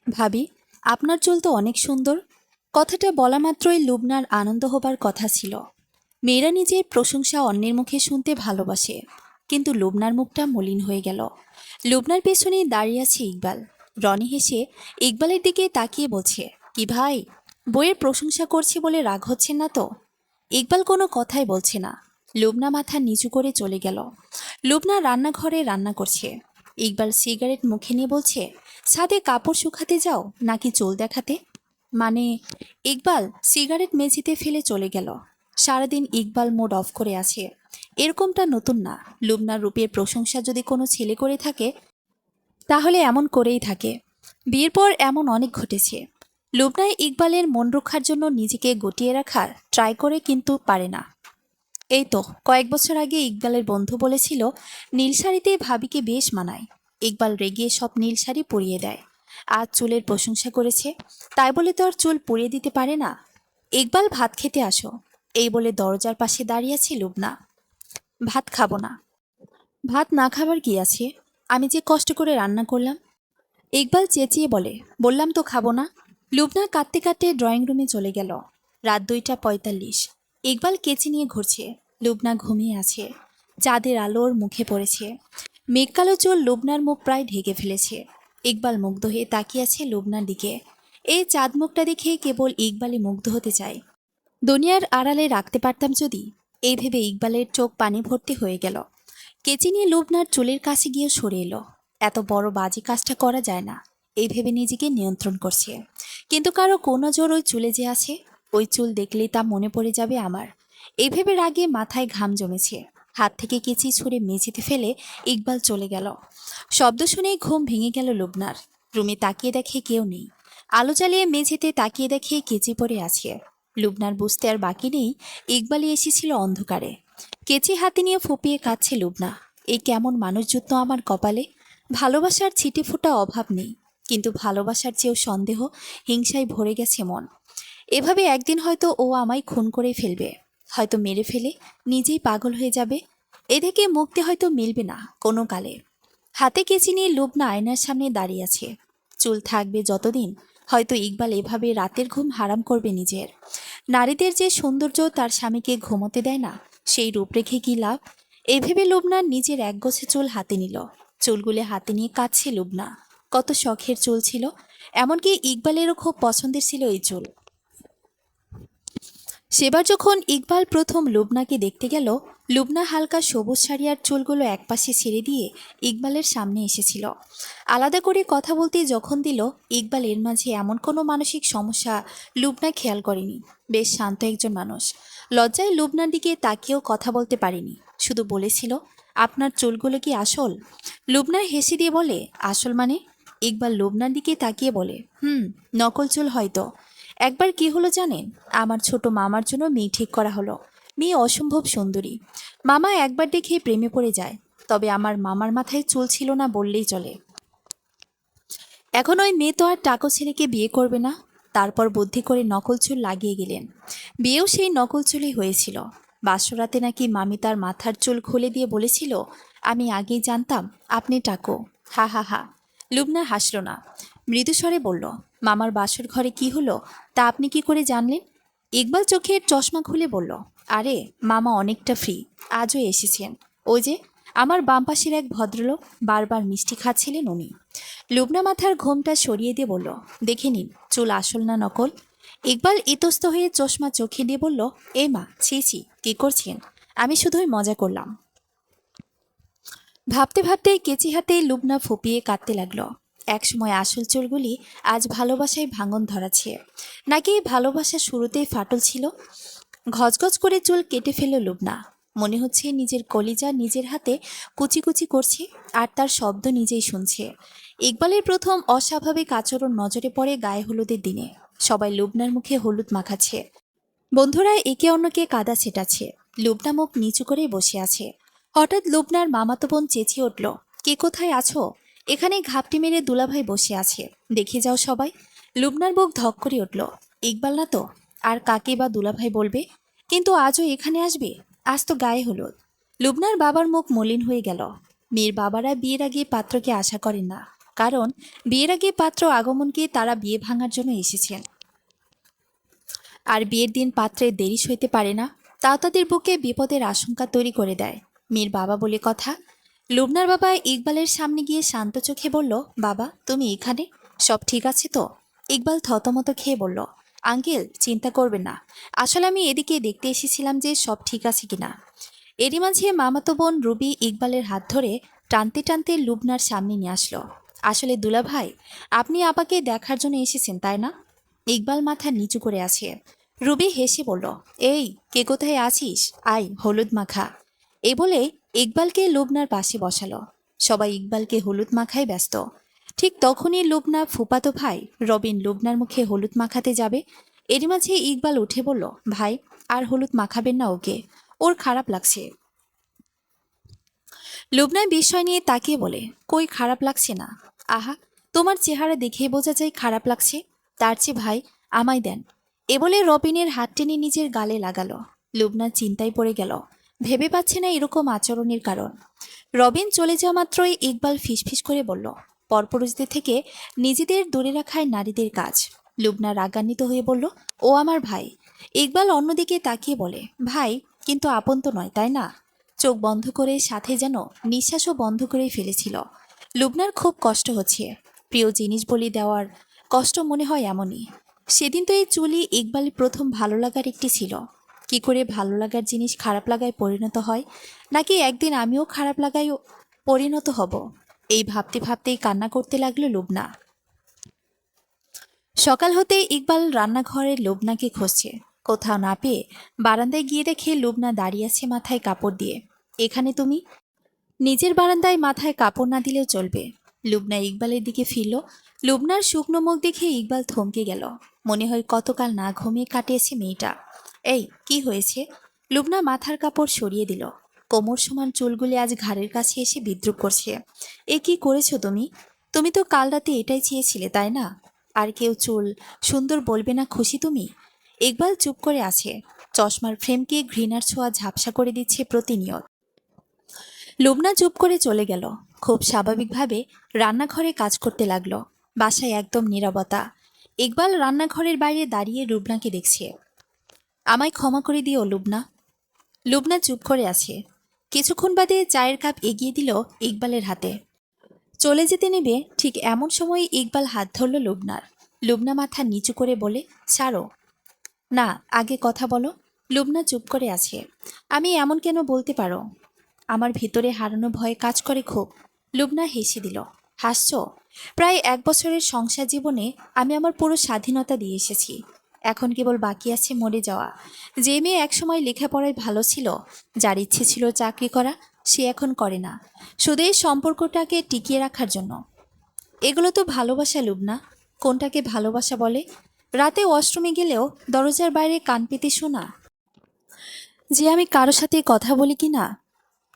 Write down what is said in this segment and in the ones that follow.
ভাবি, আপনার চুল তো অনেক সুন্দর। কথাটা বলা মাত্রই লুবনার আনন্দ হবার কথা ছিল। মেয়েরা নিজের প্রশংসা অন্যের মুখে শুনতে ভালোবাসে, কিন্তু লুবনার মুখটা মলিন হয়ে গেল। লুবনার পেছনেই দাঁড়িয়ে আছে ইকবাল। রনি হেসে ইকবালের দিকে তাকিয়ে বলছে, কি ভাই, বইয়ের প্রশংসা করছে বলে রাগ হচ্ছেন না তো? ইকবাল কোনো কথাই বলছে না। লুবনা মাথা নিচু করে চলে গেল। লুবনা রান্নাঘরে রান্না করছে। ইকবাল সিগারেট মুখে নিয়ে বলছে, ছাদে কাপড় শুকাতে যাও নাকি চুল দেখাতে? মানে, ইকবাল সিগারেট মেঝেতে ফেলে চলে গেল। সারাদিন ইকবাল মুড অফ করে আছে। এরকমটা নতুন না। লুবনার রূপের প্রশংসা যদি কোনো ছেলে করে থাকে, তাহলে এমন করেই থাকে। বিয়ের পর এমন অনেক ঘটেছে। লুবনায় ইকবালের মন রক্ষার জন্য নিজেকে গুটিয়ে রাখার ট্রাই করে, কিন্তু পারে না। এই তো কয়েক বছর আগে ইকবালের বন্ধু বলেছিল নীল শাড়িতে ভাবিকে বেশ মানায়। ইকবাল রেগে সব নীল শাড়ি পরিয়ে দেয়। আজ চুলের প্রশংসা করেছে, তাই বলে তো আর চুল পরিয়ে দিতে পারে না। ইকবাল, ভাত খেতে আসো, এই বলে দরজার পাশে দাঁড়িয়েছে লুবনা। ভাত খাবো না। ভাত না খাবার কি আছে? আমি যে কষ্ট করে রান্না করলাম। ইকবাল চেঁচিয়ে বলে, বললাম তো খাবো না। লুবনা কাঁদতে কাঁদতে ড্রয়িং রুমে চলে গেল। রাত 2:45। ইকবাল কেচি নিয়ে ঘুরছে। লুবনা ঘুমিয়ে আছে। চাঁদের আলো ওর মুখে পড়েছে। মেঘকালো চুল লুবনার মুখ প্রায় ঢেকে ফেলেছে। ইকবাল মুগ্ধ হয়ে তাকিয়ে আছে লুবনার দিকে। এই চাঁদ মুখটা দেখে কেবল ইকবালই মুগ্ধ হতে চায়। দুনিয়ার আড়ালে রাখতে পারতাম যদি, এই ভেবে ইকবালের চোখ পানি ভর্তি হয়ে গেল। কেচি নিয়ে লুবনার চুলের কাছে গিয়ে সরে এলো। এত বড় বাজে কাজটা করা যায় না, এই ভেবে নিজেকে নিয়ন্ত্রণ করছে। কিন্তু কারো কোনো জোর ওই চুলে যে আছে, ওই চুল দেখলেই তা মনে পড়ে যাবে আমার। এই ভেবে রাগে মাথায় ঘাম জমেছে। হাত থেকে কেচি ছুঁড়ে মেঝেতে ফেলে ইকবাল চলে গেল। শব্দ শুনে ঘুম ভেঙে গেল লুবনার। রুমে তাকিয়ে দেখে কেউ নেই। আলো জ্বালিয়ে মেঝেতে তাকিয়ে দেখে কেচি পড়ে আছে। লুবনার বুঝতে আর বাকি নেই ইকবালই এসেছিল অন্ধকারে। কেচি হাতে নিয়ে ফুপিয়ে কাঁদছে লুবনা। এই কেমন মানুষ জুটল আমার কপালে। ভালোবাসার ছিটে ফোঁটা অভাব নেই, কিন্তু ভালোবাসার চেয়েও সন্দেহ, হিংসায় ভরে গেছে মন। এভাবে একদিন হয়তো ও আমায় খুন করে ফেলবে, হয়তো মেরে ফেলে নিজেই পাগল হয়ে যাবে। এ থেকে মুক্তি হয়তো মিলবে না কোনো কালে। হাতে কেচি নিয়ে লুবনা আয়নার সামনে দাঁড়িয়ে আছে। চুল থাকবে যতদিন, হয়তো ইকবাল এভাবে রাতের ঘুম হারাম করবে নিজের। নারীদের যে সৌন্দর্য তার স্বামীকে ঘুমোতে দেয় না, সেই রূপরেখে কি লাভ? এভেবে লুবনা নিজের একগোছে চুল হাতে নিল। চুলগুলো হাতে নিয়ে কাঁদছে লুবনা। কত শখের চুল ছিল, এমনকি ইকবালেরও খুব পছন্দের ছিল এই চুল। সেবার যখন ইকবাল প্রথম লুবনাকে দেখতে গেল, লুবনা হালকা সবুজ শাড়ি আর চুলগুলো একপাশে ছেড়ে দিয়ে ইকবালের সামনে এসেছিল। আলাদা করে কথা বলতে যখন দিল, ইকবাল এর মাঝে এমন কোনো মানসিক সমস্যা লুবনা খেয়াল করেনি। বেশ শান্ত একজন মানুষ। লজ্জায় লুবনার দিকে তাকিয়েও কথা বলতে পারেনি, শুধু বলেছিল, আপনার চুলগুলো কি আসল? লুবনা হেসে দিয়ে বলে, আসল মানে? ইকবাল লুবনার দিকে তাকিয়ে বলে, নকল চুল হয়তো। একবার কি হলো জানেন? আমার ছোট মামার জন্য মেয়ে ঠিক করা হলো। মেয়ে অসম্ভব সুন্দরী। মামা একবার দেখে প্রেমে পড়ে যায়। তবে আমার মামার মাথায় চুল ছিল না বললেই চলে। এখন ওই মেয়ে তো আর টাকো ছেলেকে বিয়ে করবে না। তারপর বুদ্ধি করে নকল চুল লাগিয়ে গেলেন। বিয়েও সেই নকল চুলই হয়েছিল। বাসরাতে নাকি মামি তার মাথার চুল খুলে দিয়ে বলেছিল, আমি আগেই জানতাম আপনি টাকো। হা হা হা। লুবনা হাসল না, মৃদুস্বরে বলল, মামার বাসর ঘরে কি হলো তা আপনি কি করে জানলেন? ইকবাল চোখের চশমা খুলে বলল, আরে মামা অনেকটা ফ্রি, আজও এসেছেন। ওই যে আমার বাম পাশের এক ভদ্রলোক, বারবার মিষ্টি খাচ্ছিলেন উনি। লুবনা মাথার ঘোমটা সরিয়ে দিয়ে বলল, দেখে নিন চুল আসল না নকল। ইকবাল ইতস্ত হয়ে চশমা চোখে দিয়ে বলল, এ মা, ছি ছি, কি করছেন? আমি শুধুই মজা করলাম। ভাবতে ভাবতে কেচি হাতে লুবনা ফুপিয়ে কাঁদতে লাগলো। একসময় আসল চুলগুলি আজ ভালোবাসায় ভাঙন ধরাছে, নাকি ভালোবাসা শুরুতেই ফাটল ছিল? ঘচঘচ করে চুল কেটে ফেলল লুবনা। মনে হচ্ছে নিজের কলিজা নিজের হাতে কুচি কুচি করছে, আর তার শব্দ নিজেই শুনছে। ইকবালের প্রথম অস্বাভাবিক আচরণ নজরে পড়ে গায়ে হলুদের দিনে। সবাই লুবনার মুখে হলুদ মাখাচ্ছে। বন্ধুরা একে অন্যকে কাদা ছেটাচ্ছে। লুবনা মুখ নিচু করে বসে আছে। হঠাৎ লুবনার মামাতো বোন চেঁচিয়ে উঠল, কে কোথায় আছো? এখানে ঘাপটি মেরে দুলাভাই বসে আছে, দেখে যাও সবাই। লুবনার বুক ধক করে উঠল। ইকবাল না তো, আর কাকে বা দুলাভাই বলবে? কিন্তু আজও এখানে আসবে? আজ তো গায়ে হলুদ। লুবনার বাবার মুখ মলিন হয়ে গেল। মেয়ের বাবারা বিয়ের আগে পাত্রকে আশা করেন না। কারণ বিয়ের আগে পাত্র আগমনকে তারা বিয়ে ভাঙার জন্য এসেছেন। আর বিয়ের দিন পাত্রের দেরি সইতে পারে না, তাও তাদের বুকে বিপদের আশঙ্কা তৈরি করে দেয়। মেয়ের বাবা বলে কথা। লুবনার বাবা ইকবালের সামনে গিয়ে শান্ত চোখে বলল, বাবা তুমি এখানে, সব ঠিক আছে তো? ইকবাল থতমত খেয়ে বলল, আঙ্কেল চিন্তা করবেন না, আসলে আমি এদিকে দেখতে এসেছিলাম যে সব ঠিক আছে কিনা। এরই মাঝে মামাতো বোন রুবি ইকবালের হাত ধরে টানতে টানতে লুবনার সামনে নিয়ে আসলো। আসলে দুলা ভাই, আপনি আপাকে দেখার জন্য এসেছেন তাই না? ইকবাল মাথা নিচু করে আছে। রুবি হেসে বলল, এই কে কোথায় আছিস, আয় হলুদ মাখা। এ বলে ইকবালকে লুবনার পাশে বসালো। সবাই ইকবালকে হলুদ মাখায় ব্যস্ত। ঠিক তখনই লুবনা ফুপাতো ভাই রবিন লুবনার মুখে হলুদ মাখাতে যাবে। এরই মাঝে ইকবাল উঠে বলল, ভাই আর হলুদ মাখাবেন না ওকে, ওর খারাপ লাগছে। লুবনা বিস্ময় নিয়ে তাকিয়ে বলে, কই খারাপ লাগছে না? আহা, তোমার চেহারা দেখেই বোঝা যায় খারাপ লাগছে। তার চেয়ে ভাই আমায় দেন। এ বলে রবিনের হাত টেনে নিজের গালে লাগালো। লুবনা চিন্তায় পড়ে গেল, ভেবে পাচ্ছে না এরকম আচরণের কারণ। রবিন চলে যাওয়া মাত্রই ইকবাল ফিসফিস করে বলল, পরপুরুষদের থেকে নিজেদের দূরে রাখায় নারীদের কাজ। লুবনা রাগান্বিত হয়ে বলল, ও আমার ভাই। ইকবাল অন্যদিকে তাকিয়ে বলে, ভাই কিন্তু আপন তো নয় তাই না? চোখ বন্ধ করে সাথে যেন নিঃশ্বাসও বন্ধ করে ফেলেছিল। লুবনার খুব কষ্ট হচ্ছে, প্রিয় জিনিস বলি দেওয়ার কষ্ট মনে হয় এমনই। সেদিন তো এই চুলি ইকবালের প্রথম ভালো লাগার একটি ছিল। কি করে ভালো লাগার জিনিস খারাপ লাগায় পরিণত হয়, নাকি একদিন আমিও খারাপ লাগায় পরিণত হব, এই ভাবতে ভাবতেই কান্না করতে লাগলো লুবনা। সকাল হতেই ইকবাল রান্নাঘরের লুবনাকে খুঁজছে, কোথাও না পেয়ে বারান্দায় গিয়ে দেখে লুবনা দাঁড়িয়ে আছে মাথায় কাপড় দিয়ে। এখানে তুমি? নিজের বারান্দায় মাথায় কাপড় না দিলেও চলবে। লুবনা ইকবালের দিকে ফিরল। লুবনার শুকনো মুখ দেখে ইকবাল থমকে গেল। মনে হয় কতকাল না ঘুমিয়ে কাটিয়েছে মেয়েটা। এই কি হয়েছে? লুবনা মাথার কাপড় সরিয়ে দিল। কোমর সমান চুলগুলি আজ ঘাড়ের কাছে এসে বিদ্রুপ করছে। এ কি করেছো তুমি? তুমি তো কাল রাতে এটাই চেয়েছিলে তাই না? আর কেউ চুল সুন্দর বলবে না খুশি তুমি? ইকবাল চুপ করে আছে। চশমার ফ্রেমকে ঘৃণার ছোঁয়া ঝাপসা করে দিচ্ছে প্রতিনিয়ত। লুবনা চুপ করে চলে গেল। খুব স্বাভাবিকভাবে রান্নাঘরে কাজ করতে লাগলো। বাসায় একদম নীরবতা। ইকবাল রান্নাঘরের বাইরে দাঁড়িয়ে লুবনাকে দেখছে। আমায় ক্ষমা করে দিও লুবনা। লুবনা চুপ করে আছে। কিছুক্ষণ বাদে চায়ের কাপ এগিয়ে দিল ইকবালের হাতে। চলে যেতে নেবে ঠিক এমন সময় ইকবাল হাত ধরল লুবনার। লুবনা মাথা নিচু করে বলে, ছাড়ো না, আগে কথা বলো। লুবনা চুপ করে আছে। আমি এমন কেন বলতে পারো? আমার ভিতরে হারানো ভয়ে কাজ করে খুব। লুবনা হেসে দিল। হাসছো? প্রায় 1 বছরের সংসার জীবনে আমি আমার পুরো স্বাধীনতা দিয়ে এসেছি। এখন কেবল বাকি আছে মরে যাওয়া। যে মেয়ে একসময় লেখাপড়ায় ভালো ছিল, যার ইচ্ছে ছিল চাকরি করা, সে এখন করে না, শুধু এই সম্পর্কটাকে টিকিয়ে রাখার জন্য। এগুলো তো ভালোবাসা লুবনা। কোনটাকে ভালোবাসা বলে? রাতে ওয়াশরুমে গেলেও দরজার বাইরে কান পেতে শোনা যে আমি কারো সাথে কথা বলি কি না,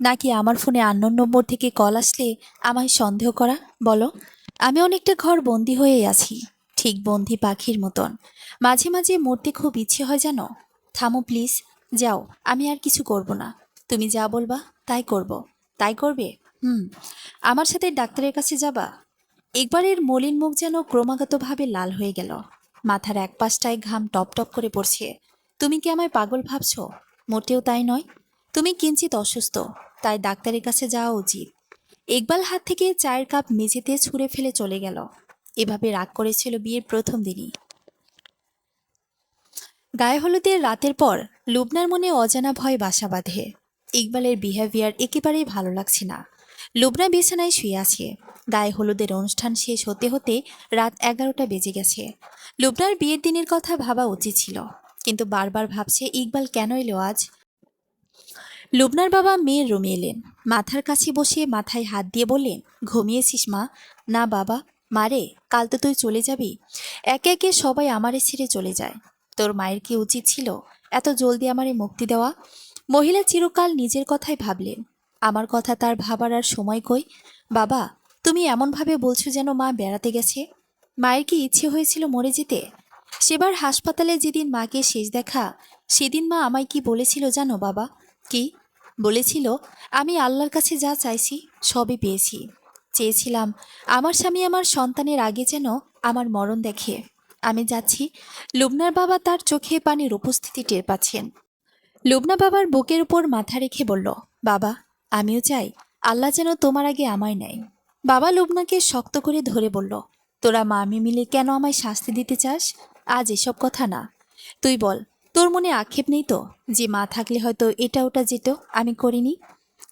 নাকি আমার ফোনে আননোন নম্বর থেকে কল আসলে আমায় সন্দেহ করা? বলো। আমি অনেকটা ঘর বন্দি হয়ে আছি, ঠিক বন্দি পাখির মতন। মাঝে মাঝে মরতে খুব ইচ্ছে হয় জানো। থামো প্লিজ, যাও, আমি আর কিছু করব না। তুমি যা বলবা তাই করব। তাই করবে? হুম। আমার সাথে ডাক্তারের কাছে যাবা? একবারের মলিন মুখ যেন ক্রমাগতভাবে লাল হয়ে গেল। মাথার এক পাশটায় ঘাম টপ টপ করে পড়ছে। তুমি কি আমায় পাগল ভাবছো? মোটেও তাই নয়। তুমি কিঞ্চিত অসুস্থ, তাই ডাক্তারের কাছে যাওয়া উচিত। ইকবাল হাত থেকে চায়ের কাপ মেঝেতে ছুঁড়ে ফেলে চলে গেল। এভাবে রাগ করেছিল বিয়ের প্রথম দিনই। গায়ে হলুদের রাতের পর লুবনার মনে অজানা ভয় বাসা বাঁধে। ইকবালের বিহেভিয়ার একেবারেই ভালো লাগছে না। লুবনা বিছানায় শুয়ে আছে। গায়ে হলুদের অনুষ্ঠান শেষ হতে হতে রাত 11টা বেজে গেছে। লুবনার বিয়ের দিনের কথা ভাবা উচিত ছিল, কিন্তু বারবার ভাবছে ইকবাল কেন এলো আজ। লুবনার বাবা মেয়ের রুমে এলেন। মাথার কাছে বসে মাথায় হাত দিয়ে বললেন, ঘুমিয়েছিস মা? না বাবা। মারে, কাল তো তুই চলে যাবি। একে একে সবাই আমারে ছেড়ে চলে যায়। তোর মায়ের কি উচিত ছিল এত জলদি আমারে মুক্তি দেওয়া? মহিলা চিরকাল নিজের কথাই ভাবলেন। আমার কথা তার ভাবার আর সময় কই? বাবা, তুমি এমনভাবে বলছো যেন মা বেড়াতে গেছে। মায়ের কি ইচ্ছে হয়েছিল মরে যেতে? সেবার হাসপাতালে যেদিন মাকে শেষ দেখা, সেদিন মা আমায় কি বলেছিল জানো বাবা? কি বলেছিল? আমি আল্লাহর কাছে যা চাইছি সবই পেয়েছি। চেয়েছিলাম আমার স্বামী আমার সন্তানের আগে যেন আমার মরণ দেখে। আমি যাচ্ছি। লুবনার বাবা তার চোখে পানির উপস্থিতি টের পাচ্ছেন। লুবনা বাবার বুকের উপর মাথা রেখে বলল, বাবা, আমিও চাই আল্লাহ যেন তোমার আগে আমায় নেয়। বাবা লুবনাকে শক্ত করে ধরে বলল, তোরা মা আমি মিলে কেন আমায় শাস্তি দিতে চাস? আজ এসব কথা না, তুই বল, তোর মনে আক্ষেপ নেই তো যে মা থাকলে হয়তো এটা ওটা যেত, আমি করিনি?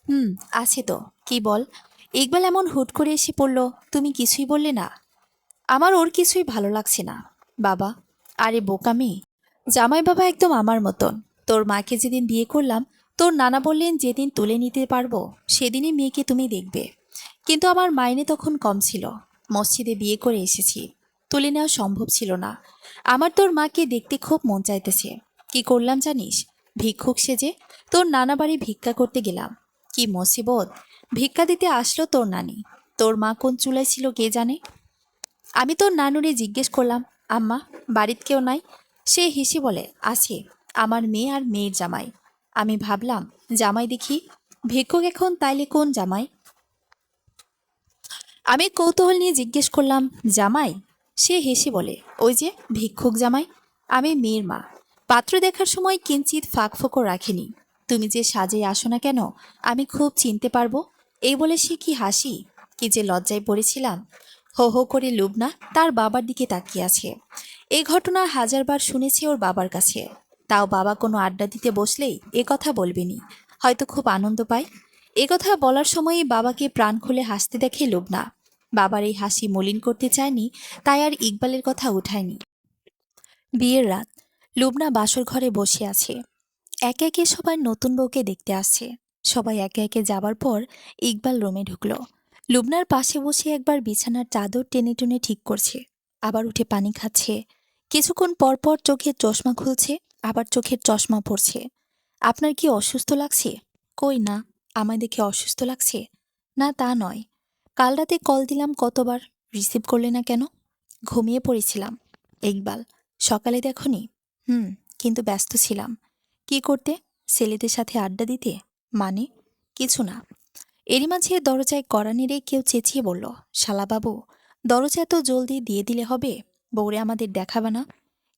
হুম, আছে তো। কি বল? ইকবাল এমন হুট করে এসে পড়ল, তুমি কিছুই বললে না। আমার ওর কিছুই ভালো লাগছে না বাবা। আরে বোকা মেয়ে, জামাই বাবা একদম আমার মতন। তোর মাকে যেদিন বিয়ে করলাম, তোর নানা বললেন যেদিন তুলে নিতে পারবো সেদিনই মেয়েকে তুমি দেখবে। কিন্তু আমার মাইনে তখন কম ছিল, মসজিদে বিয়ে করে এসেছি, তুলে নেওয়া সম্ভব ছিল না। আমার তোর মাকে দেখতে খুব মন চাইতেছে। কি করলাম জানিস? ভিক্ষুক সেজে তোর নানা বাড়ি ভিক্ষা করতে গেলাম। কি মুসিবত! ভিক্ষা দিতে আসলো তোর নানি। তোর মা কোন চুলায় ছিল কে জানে। আমি তোর নানুরে জিজ্ঞেস করলাম, আম্মা, বাড়িতে কেউ নাই? সে হেসে বলে, আছে, আমার মেয়ে আর মেয়ের জামাই। আমি ভাবলাম জামাই দেখি, ভিক্ষুক এখন তাইলে কোন জামাই? আমি কৌতূহল নিয়ে জিজ্ঞেস করলাম, জামাই? সে হেসে বলে, ওই যে ভিক্ষুক জামাই। আমি মেয়ের মা। পাত্র দেখার সময় কিঞ্চিত ফাঁকফোকর রাখেনি। তুমি যে সাজে আসো না কেন, আমি খুব চিনতে পারবো। এই বলে সে কি হাসি! কি যে লজ্জায় পড়েছিলাম। হো হো করে লুবনা তার বাবার দিকে তাকিয়ে আছে। এই ঘটনা হাজারবার শুনেছে ওর বাবার কাছে। তাও বাবা কোনো আড্ডা দিতে বসলেই এ কথা বলবেনি, হয়তো খুব আনন্দ পায়। এ কথা বলার সময়ই বাবাকে প্রাণ খুলে হাসতে দেখে লুবনা। বাবার এই হাসি মলিন করতে চায়নি, তাই আর ইকবালের কথা উঠায়নি। বিয়ের রাত। লুবনা বাসর ঘরে বসে আছে। একে একে সবাই নতুন বউকে দেখতে আসছে। সবাই একে একে যাবার পর ইকবাল রুমে ঢুকল। লুবনার পাশে বসে একবার বিছানার চাদর টেনে টেনে ঠিক করছে, আবার উঠে পানি খাচ্ছে। কিছুক্ষণ পর পর চোখের চশমা খুলছে, আবার চোখের চশমা পড়ছে। আপনার কি অসুস্থ লাগছে? কই না, আমায় দেখে অসুস্থ লাগছে? না, তা নয়। কাল রাতে কল দিলাম কতবার, রিসিভ করলে না কেন? ঘুমিয়ে পড়েছিলাম। ইকবাল, সকালে দেখনি? হুম, কিন্তু ব্যস্ত ছিলাম। কি করতে? ছেলেদের সাথে আড্ডা দিতে। মানে? কিছু না। এরই মাঝে দরজায় কড়া নেড়ে কেউ চেঁচিয়ে বলল, শালাবাবু, দরজা এত জলদি দিয়ে দিলে হবে? বউরে আমাদের দেখাবে না?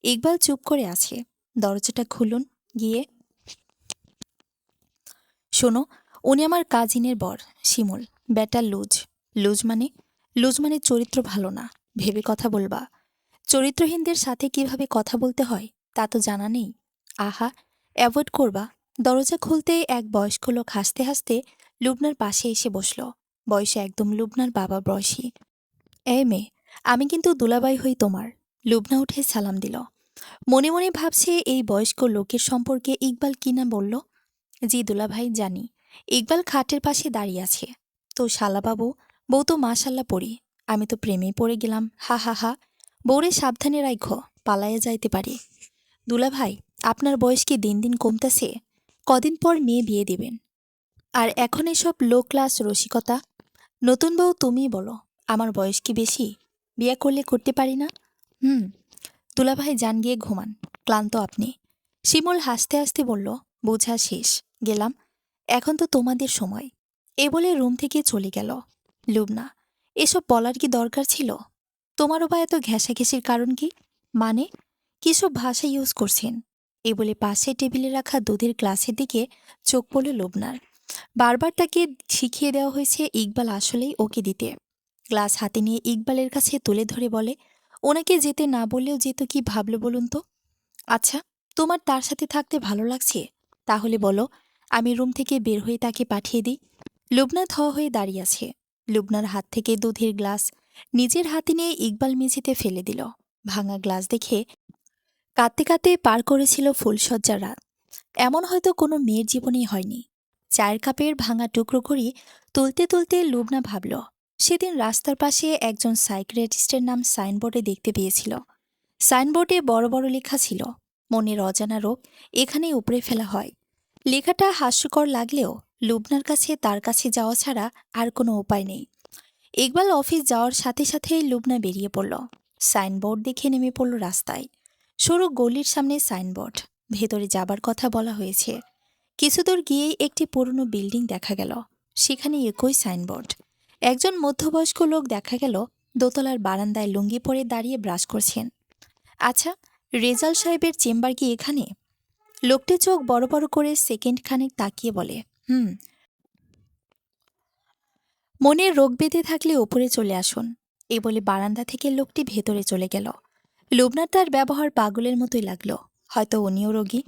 ইকবাল চুপ করে আছে। দরজাটা খুলুন গিয়ে। শোনো, উনি আমার কাজিনের বর, শিমুল। ব্যাটা লুজ। লুজ মানে? লুজ মানে চরিত্র ভালো না, ভেবে কথা বলবা। চরিত্রহীনদের সাথে কিভাবে কথা বলতে হয় তা তো জানা নেই। আহা, অ্যাভয়েড করবা। দরজা খুলতেই এক বয়স্ক লোক হাসতে হাসতে লুবনার পাশে এসে বসল। বয়সে একদম লুবনার বাবা বয়সী। এই মেয়ে, আমি কিন্তু দুলাবাই হই তোমার। লুবনা উঠে সালাম দিল। মনে মনে ভাবছে এই বয়স্ক লোকের সম্পর্কে ইকবাল কি না বলল। জি দুলাভাই, জানি। ইকবাল খাটের পাশে দাঁড়িয়ে আছে। তো শালাবাবু, বউ তো মাশাল্লাহ পড়ি। আমি তো প্রেমে পড়ে গেলাম, হা হা হা। বউরে সাবধানে রাইখো, পালাইয়া যাইতে পারে। দুলাভাই, আপনার বয়স কি দিন দিন কমতেছে? কদিন পর মেয়ে বিয়ে দিবেন, আর এখন এসব লো ক্লাস রসিকতা। নতুন বউ তুমিই বলো, আমার বয়স কি বেশি? বিয়ে করলে করতে পারি না? হুম। দুলাভাই, যান গিয়ে ঘুমান, ক্লান্ত আপনি। শিমুল হাসতে হাসতে বলল, বোঝা শেষ, গেলাম। এখন তো তোমাদের সময়। এ বলে রুম থেকে চলে গেল। লুবনা, এসব বলার কি দরকার ছিল? তোমারও বা এত ঘেঁষাঘেঁষির কারণ কি? মানে? কিসব ভাষা ইউজ করছেন? এ বলে পাশে টেবিলে রাখা দুধের গ্লাসের দিকে চোখ পড়ল লুবনার। বারবার তাকে শিখিয়ে দেওয়া হয়েছে ইকবাল আসলেই ওকে দিতে। গ্লাস হাতে নিয়ে ইকবালের কাছে তুলে ধরে বলে, ওনাকে যেতে না বললেও যেত, কি ভাবলো বলুন তো? আচ্ছা, তোমার তার সাথে থাকতে ভালো লাগছে? তাহলে বলো, আমি রুম থেকে বের হয়ে তাকে পাঠিয়ে দিই। লুবনা থ হয়ে দাঁড়িয়ে আছে। লুবনার হাত থেকে দুধের গ্লাস নিজের হাতে নিয়ে ইকবাল মেঝেতে ফেলে দিল। ভাঙা গ্লাস দেখে কাঁদতে কাঁদতে পার করেছিল ফুলশয্যার রাত। এমন হয়তো কোনো মেয়ের জীবনেই হয়নি। চায়ের কাপের ভাঙা টুকরো করি তুলতে তুলতে লুবনা ভাবল, সেদিন রাস্তার পাশে একজন সাইকিয়াট্রিস্টের নাম সাইনবোর্ডে দেখতে পেয়েছিল। সাইনবোর্ডে বড় বড় লেখা ছিল, মনের অজানা রোগ এখানেই উপড়ে ফেলা হয়। লেখাটা হাস্যকর লাগলেও লুবনার কাছে তার কাছে যাওয়া ছাড়া আর কোনো উপায় নেই। ইকবাল অফিস যাওয়ার সাথে সাথেই লুবনা বেরিয়ে পড়ল। সাইনবোর্ড দেখে নেমে পড়ল রাস্তায়। সরু গলির সামনে সাইনবোর্ড, ভেতরে যাবার কথা বলা হয়েছে। কিছু দূর গিয়েই একটি পুরনো বিল্ডিং দেখা গেল, সেখানে একই সাইনবোর্ড। একজন মধ্যবয়স্ক লোক দেখা গেল দোতলার বারান্দায় লুঙ্গি পরে দাঁড়িয়ে ব্রাশ করছেন। আচ্ছা, রেজাল সাহেবের চেম্বার কি এখানে? লোকটি চোখ বড় বড় করে সেকেন্ড খানেক তাকিয়ে বলে, হুম। মনের রোগ বেঁধে থাকলে ওপরে চলে আসুন, এ বলে বারান্দা থেকে লোকটি ভেতরে চলে গেল। লুবনার তার ব্যবহার পাগলের মতোই লাগলো। হয়তো উনিও রোগী।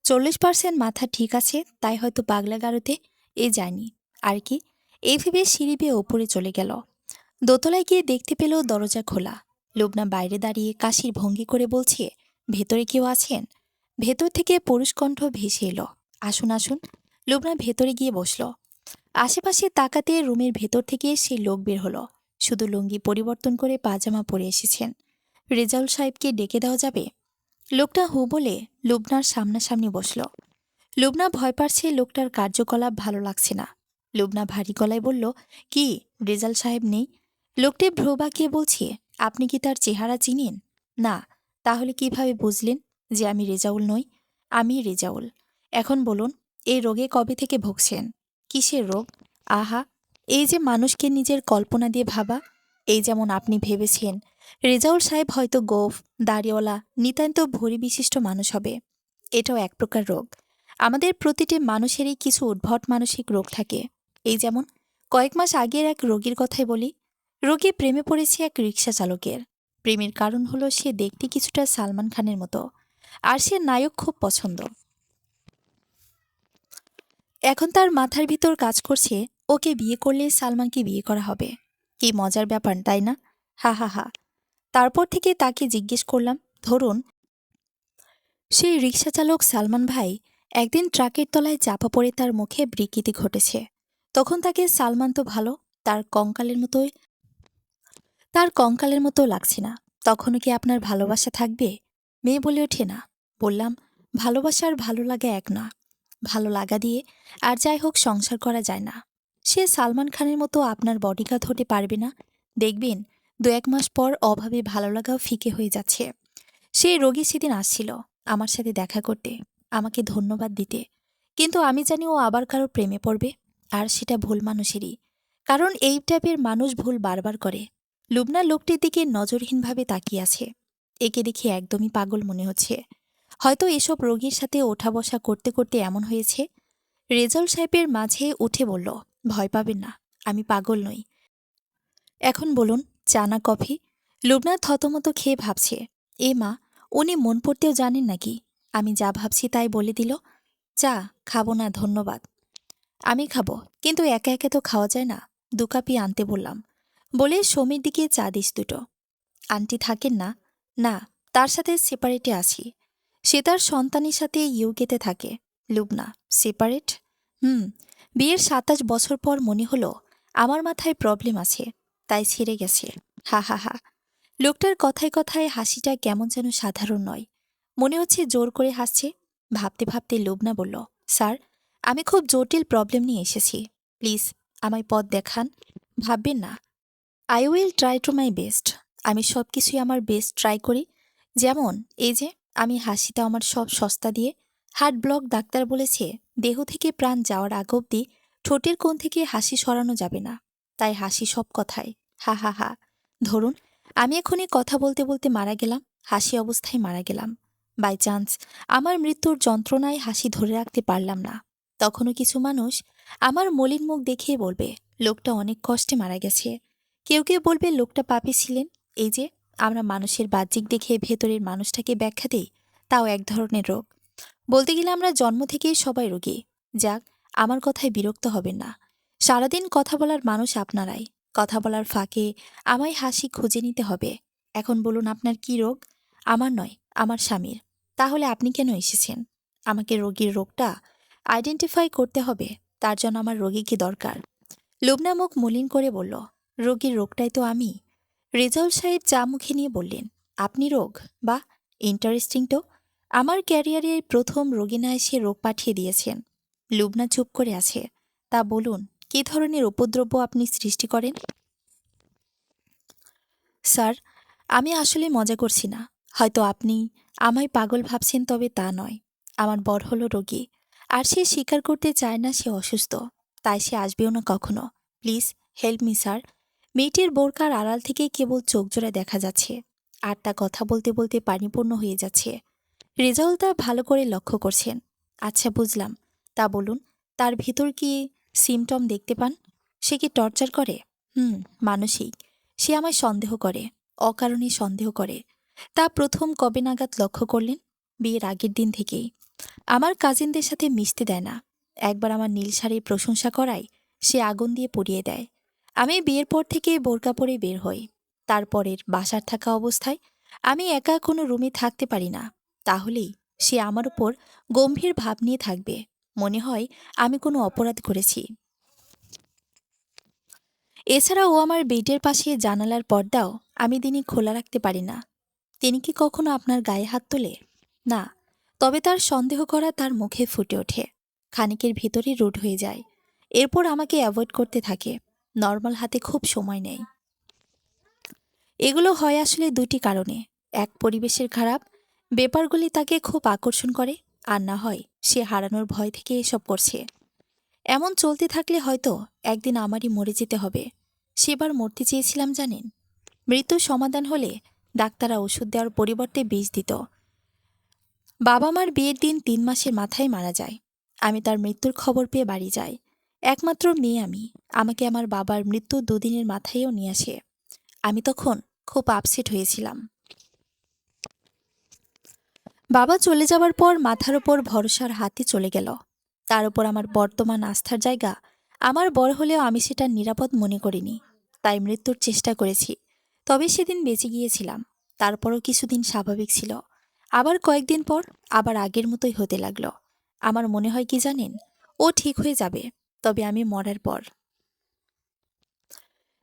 40% মাথা ঠিক আছে, তাই হয়তো পাগলা গারোতে এ যায়নি। আর কি, এই ভেবে সিঁড়ি বেয়ে ওপরে চলে গেল। দোতলায় গিয়ে দেখতে পেল দরজা খোলা। লুবনা বাইরে দাঁড়িয়ে কাশির ভঙ্গি করে বলছে, ভেতরে কেউ আছেন? ভেতর থেকে পুরুষ কণ্ঠ ভেসে এলো, আসুন আসুন। লুবনা ভেতরে গিয়ে বসল। আশেপাশে তাকাতে রুমের ভেতর থেকে সেই লোক বের হলো। শুধু লুঙ্গি পরিবর্তন করে পাজামা পরে এসেছেন। রেজাউল সাহেবকে ডেকে দেওয়া যাবে? লোকটা হু বলে লুবনার সামনাসামনি বসল। লুবনা ভয় পাচ্ছে, লোকটার কার্যকলাপ ভালো লাগছে না। লুবনা ভারী গলায় বলল, কি, রেজাল সাহেব নেই? লোকটি ভ্রু বাঁকিয়ে বলছে, আপনি কি তার চেহারা চিনেন? না। তাহলে কিভাবে বুঝলেন যে আমি রেজাউল নই? আমি রেজাউল। এখন বলুন, এই রোগে কবে থেকে ভুগছেন? কিসের রোগ? আহা, এই যে মানুষকে নিজের কল্পনা দিয়ে ভাবা। এই যেমন আপনি ভেবেছেন রেজাউল সাহেব হয়তো গোঁফ, দাড়িওয়ালা, নিতান্ত ভরি বিশিষ্ট মানুষ হবে। এটাও এক প্রকার রোগ। আমাদের প্রতিটি মানুষেরই কিছু উদ্ভট মানসিক রোগ থাকে। এই যেমন কয়েক মাস আগের এক রোগীর কথাই বলি। রোগী প্রেমে পড়েছে এক রিকশা চালকের। প্রেমের কারণ হলো সে দেখতে কিছুটা সালমান খানের মতো, আর সে নায়ক খুব পছন্দ। এখন তার মাথার ভিতর কাজ করছে, ওকে বিয়ে করলে সালমানকে বিয়ে করা হবে। কি মজার ব্যাপার, তাই না? হা হা হা। তারপর থেকে তাকে জিজ্ঞেস করলাম, ধরুন সেই রিকশাচালক সালমান ভাই একদিন ট্রাকের তলায় চাপা পড়ে তার মুখে বিকৃতি ঘটেছে। তখন তাকে সালমান তো ভালো, তার কঙ্কালের মতোই তার কঙ্কালের মতো লাগছে না। তখনও কি আপনার ভালোবাসা থাকবে? মেয়ে বলে ওঠে না। বললাম, ভালোবাসা আর ভালো লাগা এক না। ভালো লাগা দিয়ে আর যাই হোক সংসার করা যায় না। সে সালমান খানের মতো আপনার বডিগার্ড হতে পারবে না। দেখবেন 2-1 মাস পর অভাবে ভালো লাগাও ফিকে হয়ে যাচ্ছে। সেই রোগী সেদিন আসছিল আমার সাথে দেখা করতে, আমাকে ধন্যবাদ দিতে। কিন্তু আমি জানি ও আবার কারো প্রেমে পড়বে, আর সেটা ভুল মানুষেরই। কারণ এই টাইপের মানুষ ভুল বারবার করে। লুবনা লোকটির দিকে নজরহীনভাবে তাকিয়ে আছে। একে দেখে একদমই পাগল মনে হচ্ছে। হয়তো এসব রোগীর সাথে ওঠা বসা করতে করতে এমন হয়েছে। রেজাউল সাহেবের মাঝে উঠে বলল, ভয় পাবেন না, আমি পাগল নই। এখন বলুন, চা না কফি? লুবনা থতমত খেয়ে ভাবছে, এ মা, উনি মন পড়তেও জানেন নাকি? আমি যা ভাবছি তাই বলে দিল। চা খাবো না, ধন্যবাদ। আমি খাবো, কিন্তু একা একা তো খাওয়া যায় না। 2 কাপই আনতে বললাম। বলে সমীর দিকে চা দিস দুটো। আন্টি থাকেন না? না, তার সাথে সেপারেটে আছি। সে তার সন্তানের সাথে ইউকেতে থাকে। লুবনা, সেপারেট? বিয়ের 27 বছর পর মনে হলো আমার মাথায় প্রবলেম আছে, তাই ছেড়ে গেছে। হা হা হা। লোকটার কথায় কথায় হাসিটা কেমন যেন সাধারণ নয়, মনে হচ্ছে জোর করে হাসছে। ভাবতে ভাবতে লুবনা বলল, স্যার, আমি খুব জটিল প্রবলেম নিয়ে এসেছি। প্লিজ আমায় পথ দেখান। ভাববেন না। I will try to my best. আমি সব কিছুই আমার বেস্ট ট্রাই করি। যেমন এই যে, আমি হাসিটা আমার সব সস্তা দিয়ে। হার্ট ব্লক ডাক্তার বলেছে দেহ থেকে প্রাণ যাওয়ার আগ অব্দি ঠোঁটের কোণ থেকে হাসি সরানো যাবে না। তাই হাসি সব কথায়। হা হা হা। ধরুন আমি এখনই কথা বলতে বলতে মারা গেলাম, হাসি অবস্থায় মারা গেলাম। বাই চান্স আমার মৃত্যুর যন্ত্রণায় হাসি ধরে রাখতে পারলাম না। তখনও কিছু মানুষ আমার মলিন মুখ দেখেই বলবে লোকটা অনেক কষ্টে মারা গেছে। কেউ কেউ বলবে লোকটা পাপী ছিলেন। এই যে আমরা মানুষের বাহ্যিক দেখে ভেতরের মানুষটাকে ব্যাখ্যা দেই, তাও এক ধরনের রোগ। বলতে গেলে আমরা জন্ম থেকেই সবাই রোগী। যাক, আমার কথায় বিরক্ত হবেন না। সারাদিন কথা বলার মানুষ আপনারাই। কথা বলার ফাঁকে আমায় হাসি খুঁজে নিতে হবে। এখন বলুন আপনার কি রোগ? আমার নয়, আমার স্বামীর। তাহলে আপনি কেন এসেছেন? আমাকে রোগীর রোগটা আইডেন্টিফাই করতে হবে, তার জন্য আমার রোগী কি দরকার? লুবনা মুখ মলিন করে বলল, রোগীর রোগটাই তো আমি। রেজাউল সাহেব চা মুখে নিয়ে বললেন, আপনি রোগ? বাহ, ইন্টারেস্টিং তো। আমার ক্যারিয়ারে প্রথম রোগী না এসে রোগ পাঠিয়ে দিয়েছেন। লুবনা চুপ করে আছে। তা বলুন, কী ধরনের উপদ্রব্য আপনি সৃষ্টি করেন? স্যার, আমি আসলে মজা করছি না। হয়তো আপনি আমায় পাগল ভাবছেন, তবে তা নয়। আমার বর হলো রোগী, আর সে স্বীকার করতে চায় না সে অসুস্থ। তাই সে আসবেও না কখনো। Please help me sir. মেয়েটির বোরকার আড়াল থেকে কেবল চোখ জোড়া দেখা যাচ্ছে, আর তা কথা বলতে বলতে পানিপূর্ণ হয়ে যাচ্ছে। রেজাউল তা ভালো করে লক্ষ্য করছেন। আচ্ছা, বুঝলাম। তা বলুন, তার ভিতর কি সিমটম দেখতে পান? সে কি টর্চার করে? হুম, মানসিক। সে আমায় সন্দেহ করে, অকারণে সন্দেহ করে। তা প্রথম কবে নাগাদ লক্ষ্য করলেন? বিয়ের আগের দিন থেকেই। আমার কাজিনদের সাথে মিশতে দেয় না। একবার আমার নীল শাড়ির প্রশংসা করায় সে আগুন দিয়ে পুড়িয়ে দেয়। আমি বিয়ের পর থেকে বোরকা পরে বের হই। তারপরের বাসার থাকা অবস্থায় আমি একা কোনো রুমে থাকতে পারি না। তাহলেই সে আমার উপর গম্ভীর ভাব নিয়ে থাকবে। মনে হয় আমি কোনো অপরাধ করেছি। এছাড়া ও আমার বেডের পাশে জানালার পর্দাও আমি দিনই খোলা রাখতে পারি না। তিনি কি কখনো আপনার গায়ে হাত তোলে? না। তবে তার সন্দেহ করা তার মুখে ফুটে ওঠে। খানিকের ভিতরই রুড হয়ে যায়। এরপর আমাকে অ্যাভয়েড করতে থাকে। নর্মাল হাতে খুব সময় নেই। এগুলো হয় আসলে দুটি কারণে। এক, পরিবেশের খারাপ, ব্যাপারগুলি তাকে খুব আকর্ষণ করে। আর না হয় সে হারানোর ভয় থেকে এসব করছে। এমন চলতে থাকলে হয়তো একদিন আমারই মরে যেতে হবে। সেবার মরতে চেয়েছিলাম জানেন। মৃত্যুর সমাধান হলে ডাক্তাররা ওষুধ দেওয়ার পরিবর্তে বিষ দিত। বাবা মার বিয়ের দিন ৩ মাসের মাথায় মারা যায়। আমি তার মৃত্যুর খবর পেয়ে বাড়ি যাই। একমাত্র মেয়ে আমি। আমাকে আমার বাবার মৃত্যু ২ দিনের মাথায়ও নিয়ে আসে। আমি তখন খুব আপসেট হয়েছিলাম। বাবা চলে যাওয়ার পর মাথার ওপর ভরসার হাতই চলে গেল। তার উপর আমার বর্তমান আস্থার জায়গা। আমার বড় হলেও আমি সেটা নিরাপদ মনে করিনি। তাই মৃত্যুর চেষ্টা করেছি। তবে সেদিন বেঁচে গিয়েছিলাম। তারপরও কিছুদিন স্বাভাবিক ছিল। আবার কয়েকদিন পর আবার আগের মতোই হতে লাগলো। আমার মনে হয় কি জানেন, ও ঠিক হয়ে যাবে, তবে আমি মরার পর।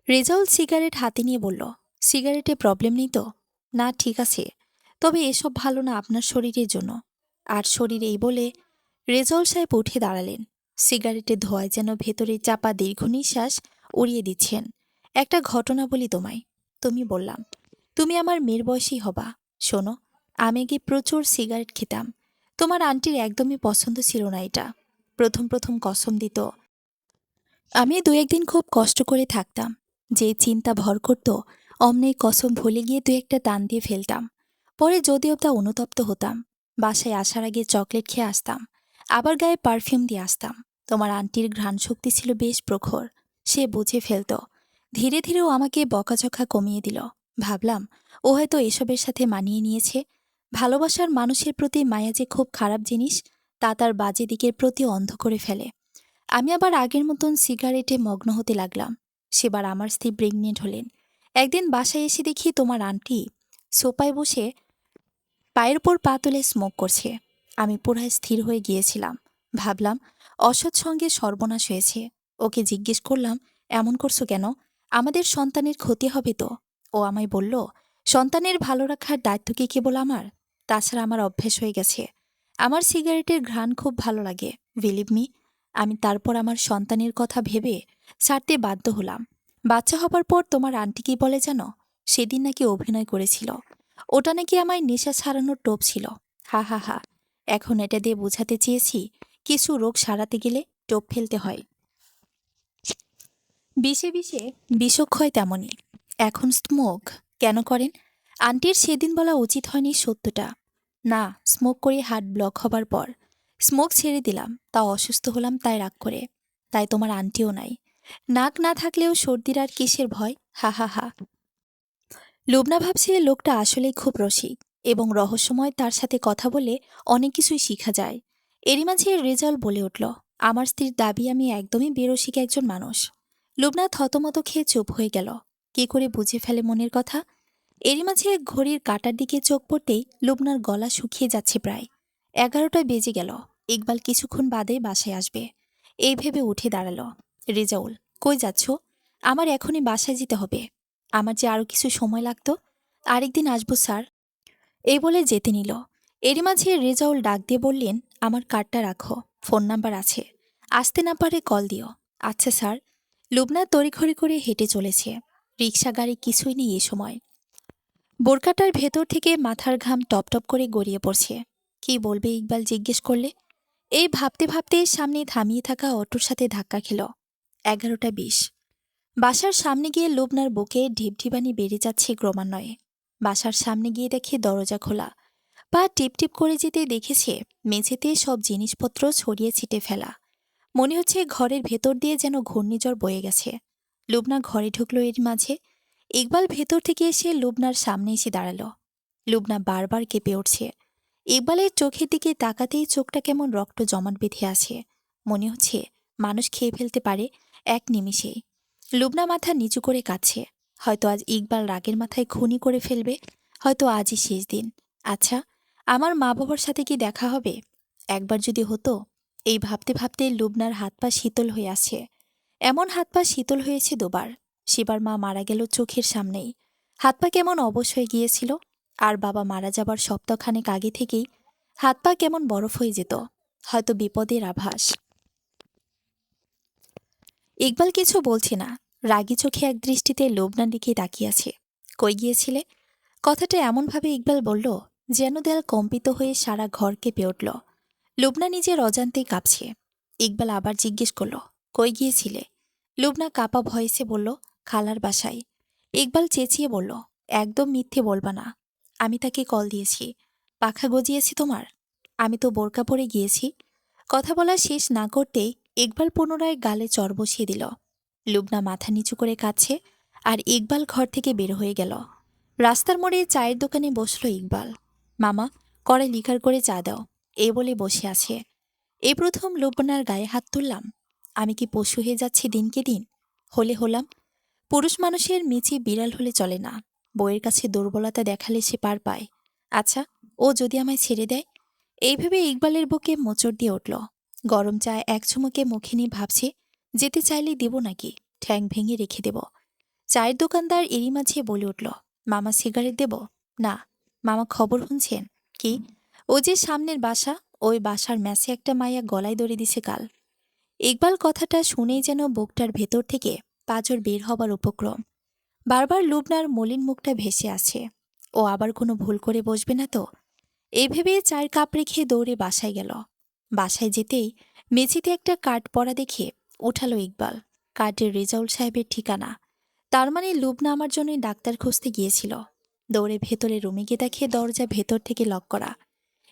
রেজাউল সিগারেট হাতে নিয়ে বলল, সিগারেটে প্রবলেম নেই তো? না, ঠিক আছে। তবে এসব ভালো না আপনার শরীরের জন্য। আর শরীর এই বলে রেজাউল সাহেব উঠে দাঁড়ালেন। সিগারেটের ধোঁয়ায় যেন ভেতরে চাপা দীর্ঘ নিঃশ্বাস উড়িয়ে দিচ্ছেন। একটা ঘটনা বলি তোমায়। তুমি বললাম, তুমি আমার মেয়ের বয়সী হবা। শোনো, আমি আগে প্রচুর সিগারেট খেতাম। তোমার আন্টির একদমই পছন্দ ছিল না এটা। প্রথম প্রথম কসম দিত। আমি ২-১ দিন খুব কষ্ট করে থাকতাম। যে চিন্তা ভর করত, অমনি কসম ভুলে গিয়ে ২-১টা টান দিয়ে ফেলতাম। পরে যদিও তা অনুতপ্ত হতাম। বাসায় আসার আগে চকলেট খেয়ে আসতাম। আবার গায়ে পারফিউম দিয়ে আসতাম। তোমার আন্টির ঘ্রাণ শক্তি ছিল বেশ প্রখর। সে বুঝে ফেলত। ধীরে ধীরে ও আমাকে বকাঝকা কমিয়ে দিল। ভাবলাম ও হয়তো এসবের সাথে মানিয়ে নিয়েছে। ভালোবাসার মানুষের প্রতি মায়া যে খুব খারাপ জিনিস, তা তার বাজে দিকের প্রতি অন্ধ করে ফেলে। আমি আবার আগের মতন সিগারেটে মগ্ন হতে লাগলাম। সেবার আমার স্ত্রী প্রেগনেন্ট হলেন। একদিন বাসায় এসে দেখি তোমার আন্টি সোফায় বসে পায়ের উপর পা তুলে স্মোক করছে। আমি পুরাই স্থির হয়ে গিয়েছিলাম। ভাবলাম অসৎসঙ্গে সর্বনাশ হয়েছে। ওকে জিজ্ঞেস করলাম, এমন করছো কেন? আমাদের সন্তানের ক্ষতি হবে তো। ও আমায় বলল, সন্তানের ভালো রাখার দায়িত্ব কি কেবল আমার? তাছাড়া আমার অভ্যেস হয়ে গেছে। আমার সিগারেটের ঘ্রাণ খুব ভালো লাগে, বিলিভ মি। আমি তারপর আমার সন্তানের কথা ভেবে ছাড়তে বাধ্য হলাম। বাচ্চা হবার পর তোমার আন্টি কি বলে জানো? সেদিন নাকি অভিনয় করেছিল। ওটা নাকি আমায় নেশা ছাড়ানোর টোপ ছিল। হা হা হা। এখন এটা দিয়ে বোঝাতে চেয়েছি, কিছু রোগ সারাতে গেলে টোপ ফেলতে হয়। বিষে বিষে বিষক্ষয় তেমনই। এখন স্মোক কেন করেন? আন্টির সেদিন বলা উচিত হয়নি সত্যটা। না, স্মোক করে হার্ট ব্লক হবার পর স্মোক ছেড়ে দিলাম, তা অসুস্থ হলাম তাই রাগ করে। তাই তোমার আন্টিও নাই। নাক না থাকলেও সর্দির আর কিসের ভয়? হা হা হা। লুবনা ভাবছে লোকটা আসলেই খুব রসিক এবং রহস্যময়। তার সাথে কথা বলে অনেক কিছুই শিখা যায়। এরই মাঝে রেজাল্ট বলে উঠল, আমার স্ত্রীর দাবি আমি একদমই বেরসিক একজন মানুষ। লুবনা থতমত খেয়ে চুপ হয়ে গেল। কি করে বুঝে ফেলে মনের কথা? এরই মাঝে ঘড়ির কাঁটার দিকে চোখ পড়তেই লুবনার গলা শুকিয়ে যাচ্ছে প্রায়। ১১টা বেজে গেল। ইকবাল কিছুক্ষণ বাদে বাসায় আসবে, এই ভেবে উঠে দাঁড়ালো। রেজাউল, কই যাচ্ছ? আমার এখনই বাসায় যেতে হবে। আমার যে আরো কিছু সময় লাগতো। আরেকদিন আসবো স্যার। এই বলে যেতে নিল। এরই মাঝে রেজাউল ডাক দিয়ে বললেন, আমার কার্ডটা রাখো, ফোন নাম্বার আছে। আসতে না পারে কল দিও। আচ্ছা স্যার। লুবনা তড়িঘড়ি করে হেঁটে চলেছে। রিক্সা গাড়ি কিছুই নেই এ সময়। বোরকাটার ভেতর থেকে মাথার ঘাম টপ টপ করে গড়িয়ে পড়ছে। কি বলবে ইকবাল জিজ্ঞেস করলে? এই ভাবতে ভাবতে সামনে থামিয়ে থাকা অটোর সাথে ধাক্কা খেল। ১১টা ২০। বাসার সামনে গিয়ে লুবনার বুকে ঢিপঢিবানি বেড়ে যাচ্ছে ক্রমান্বয়ে। বাসার সামনে গিয়ে দেখে দরজা খোলা। পা টিপ টিপ করে যেতে দেখেছে মেঝেতে সব জিনিসপত্র ছড়িয়ে ছিটে ফেলা। মনে হচ্ছে ঘরের ভেতর দিয়ে যেন ঘূর্ণিঝড় বয়ে গেছে। লুবনা ঘরে ঢুকলো এর মাঝে। ইকবাল ভেতর থেকে এসে লুবনার সামনে এসে দাঁড়ালো। লুবনা বারবার কেঁপে উঠছে। ইকবালের চোখের দিকে তাকাতেই চোখটা কেমন রক্ত জমাট বেঁধে আছে। মনে হচ্ছে মানুষ খেয়ে ফেলতে পারে এক নিমিষেই। লুবনা মাথা নিচু করে কাঁদছে। হয়তো আজ ইকবাল রাগের মাথায় খুনি করে ফেলবে। হয়তো আজই শেষ দিন। আচ্ছা, আমার মা বাবার সাথে কি দেখা হবে? একবার যদি হতো। এই ভাবতে ভাবতে লুবনার হাত পা শীতল হয়ে আছে। এমন হাত পা শীতল হয়েছে দুবার। সেবার মা মারা গেল চোখের সামনেই। হাত পা কেমন অবশ হয়ে গিয়েছিল। আর বাবা মারা যাবার সপ্তাহখানেক আগে থেকেই হাত পা কেমন বরফ হয়ে যেত। হয়তো বিপদের আভাস। ইকবাল কিছু বলছে না। রাগী চোখে এক দৃষ্টিতে লুবনার দিকে তাকিয়ে আছে। কই গিয়েছিলে? কথাটা এমনভাবে ইকবাল বলল যেন দেয়াল কম্পিত হয়ে সারা ঘর কেঁপে উঠল। লুবনা নিজের অজান্তেই কাঁপছে। ইকবাল আবার জিজ্ঞেস করল, কই গিয়েছিলে? লুবনা কাপা ভয়েসে বলল, খালার বাসায়। ইকবাল চেঁচিয়ে বলল, একদম মিথ্যে বলবা না। আমি তাকে কল দিয়েছি। পাখা গজিয়েছি তোমার? আমি তো বোরকা পরে গিয়েছি। কথা বলা শেষ না করতেই ইকবাল পুনরায় গালে চর বসিয়ে দিল। লুবনা মাথা নিচু করে কাঁদছে। আর ইকবাল ঘর থেকে বের হয়ে গেল। রাস্তার মোড়ে চায়ের দোকানে বসল ইকবাল। মামা, করে লিকার করে চা দাও, এ বলে বসে আছে। এই প্রথম লুবনার গায়ে হাত তুললাম। আমি কি পশু হয়ে যাচ্ছি দিনকে দিন? হলে হলাম। পুরুষ মানুষের মিচি বিড়াল হলে চলে না। বউয়ের কাছে দুর্বলতা দেখালে সে পার পায়। আচ্ছা, ও যদি আমায় ছেড়ে দেয়? এই ভেবে ইকবালের বুকে মোচড় দিয়ে উঠল। গরম চা এক চুমুকে মুখে নিয়ে ভাবছে, যেতে চাইলে দেব নাকি ঠ্যাং ভেঙে রেখে দেব। চায়ের দোকানদার এরই মাঝে বলে উঠল, মামা সিগারেট দেব? না। মামা খবর শুনছেন? কি? ও যে সামনের বাসা, ওই বাসার ম্যাচে একটা মাইয়া গলায় দড়ি দিছে কাল। ইকবাল কথাটা শুনেই যেন বুকটার ভেতর থেকে পাঁজর বের হবার উপক্রম। বারবার লুবনার মলিন মুখটা ভেসে আছে। ও আবার কোনো ভুল করে বসবে না তো? এই ভেবে চায়ের কাপ রেখে দৌড়ে বাসায় গেল। বাসায় যেতেই মেঝেতে একটা কার্ড পড়া দেখে উঠালো ইকবাল। কার্ডের রেজাউল সাহেবের ঠিকানা। তার মানে লুবনা আমার জন্যই ডাক্তার খুঁজতে গিয়েছিল। দৌড়ে ভেতরে রুমে গিয়ে দেখে দরজা ভেতর থেকে লক করা।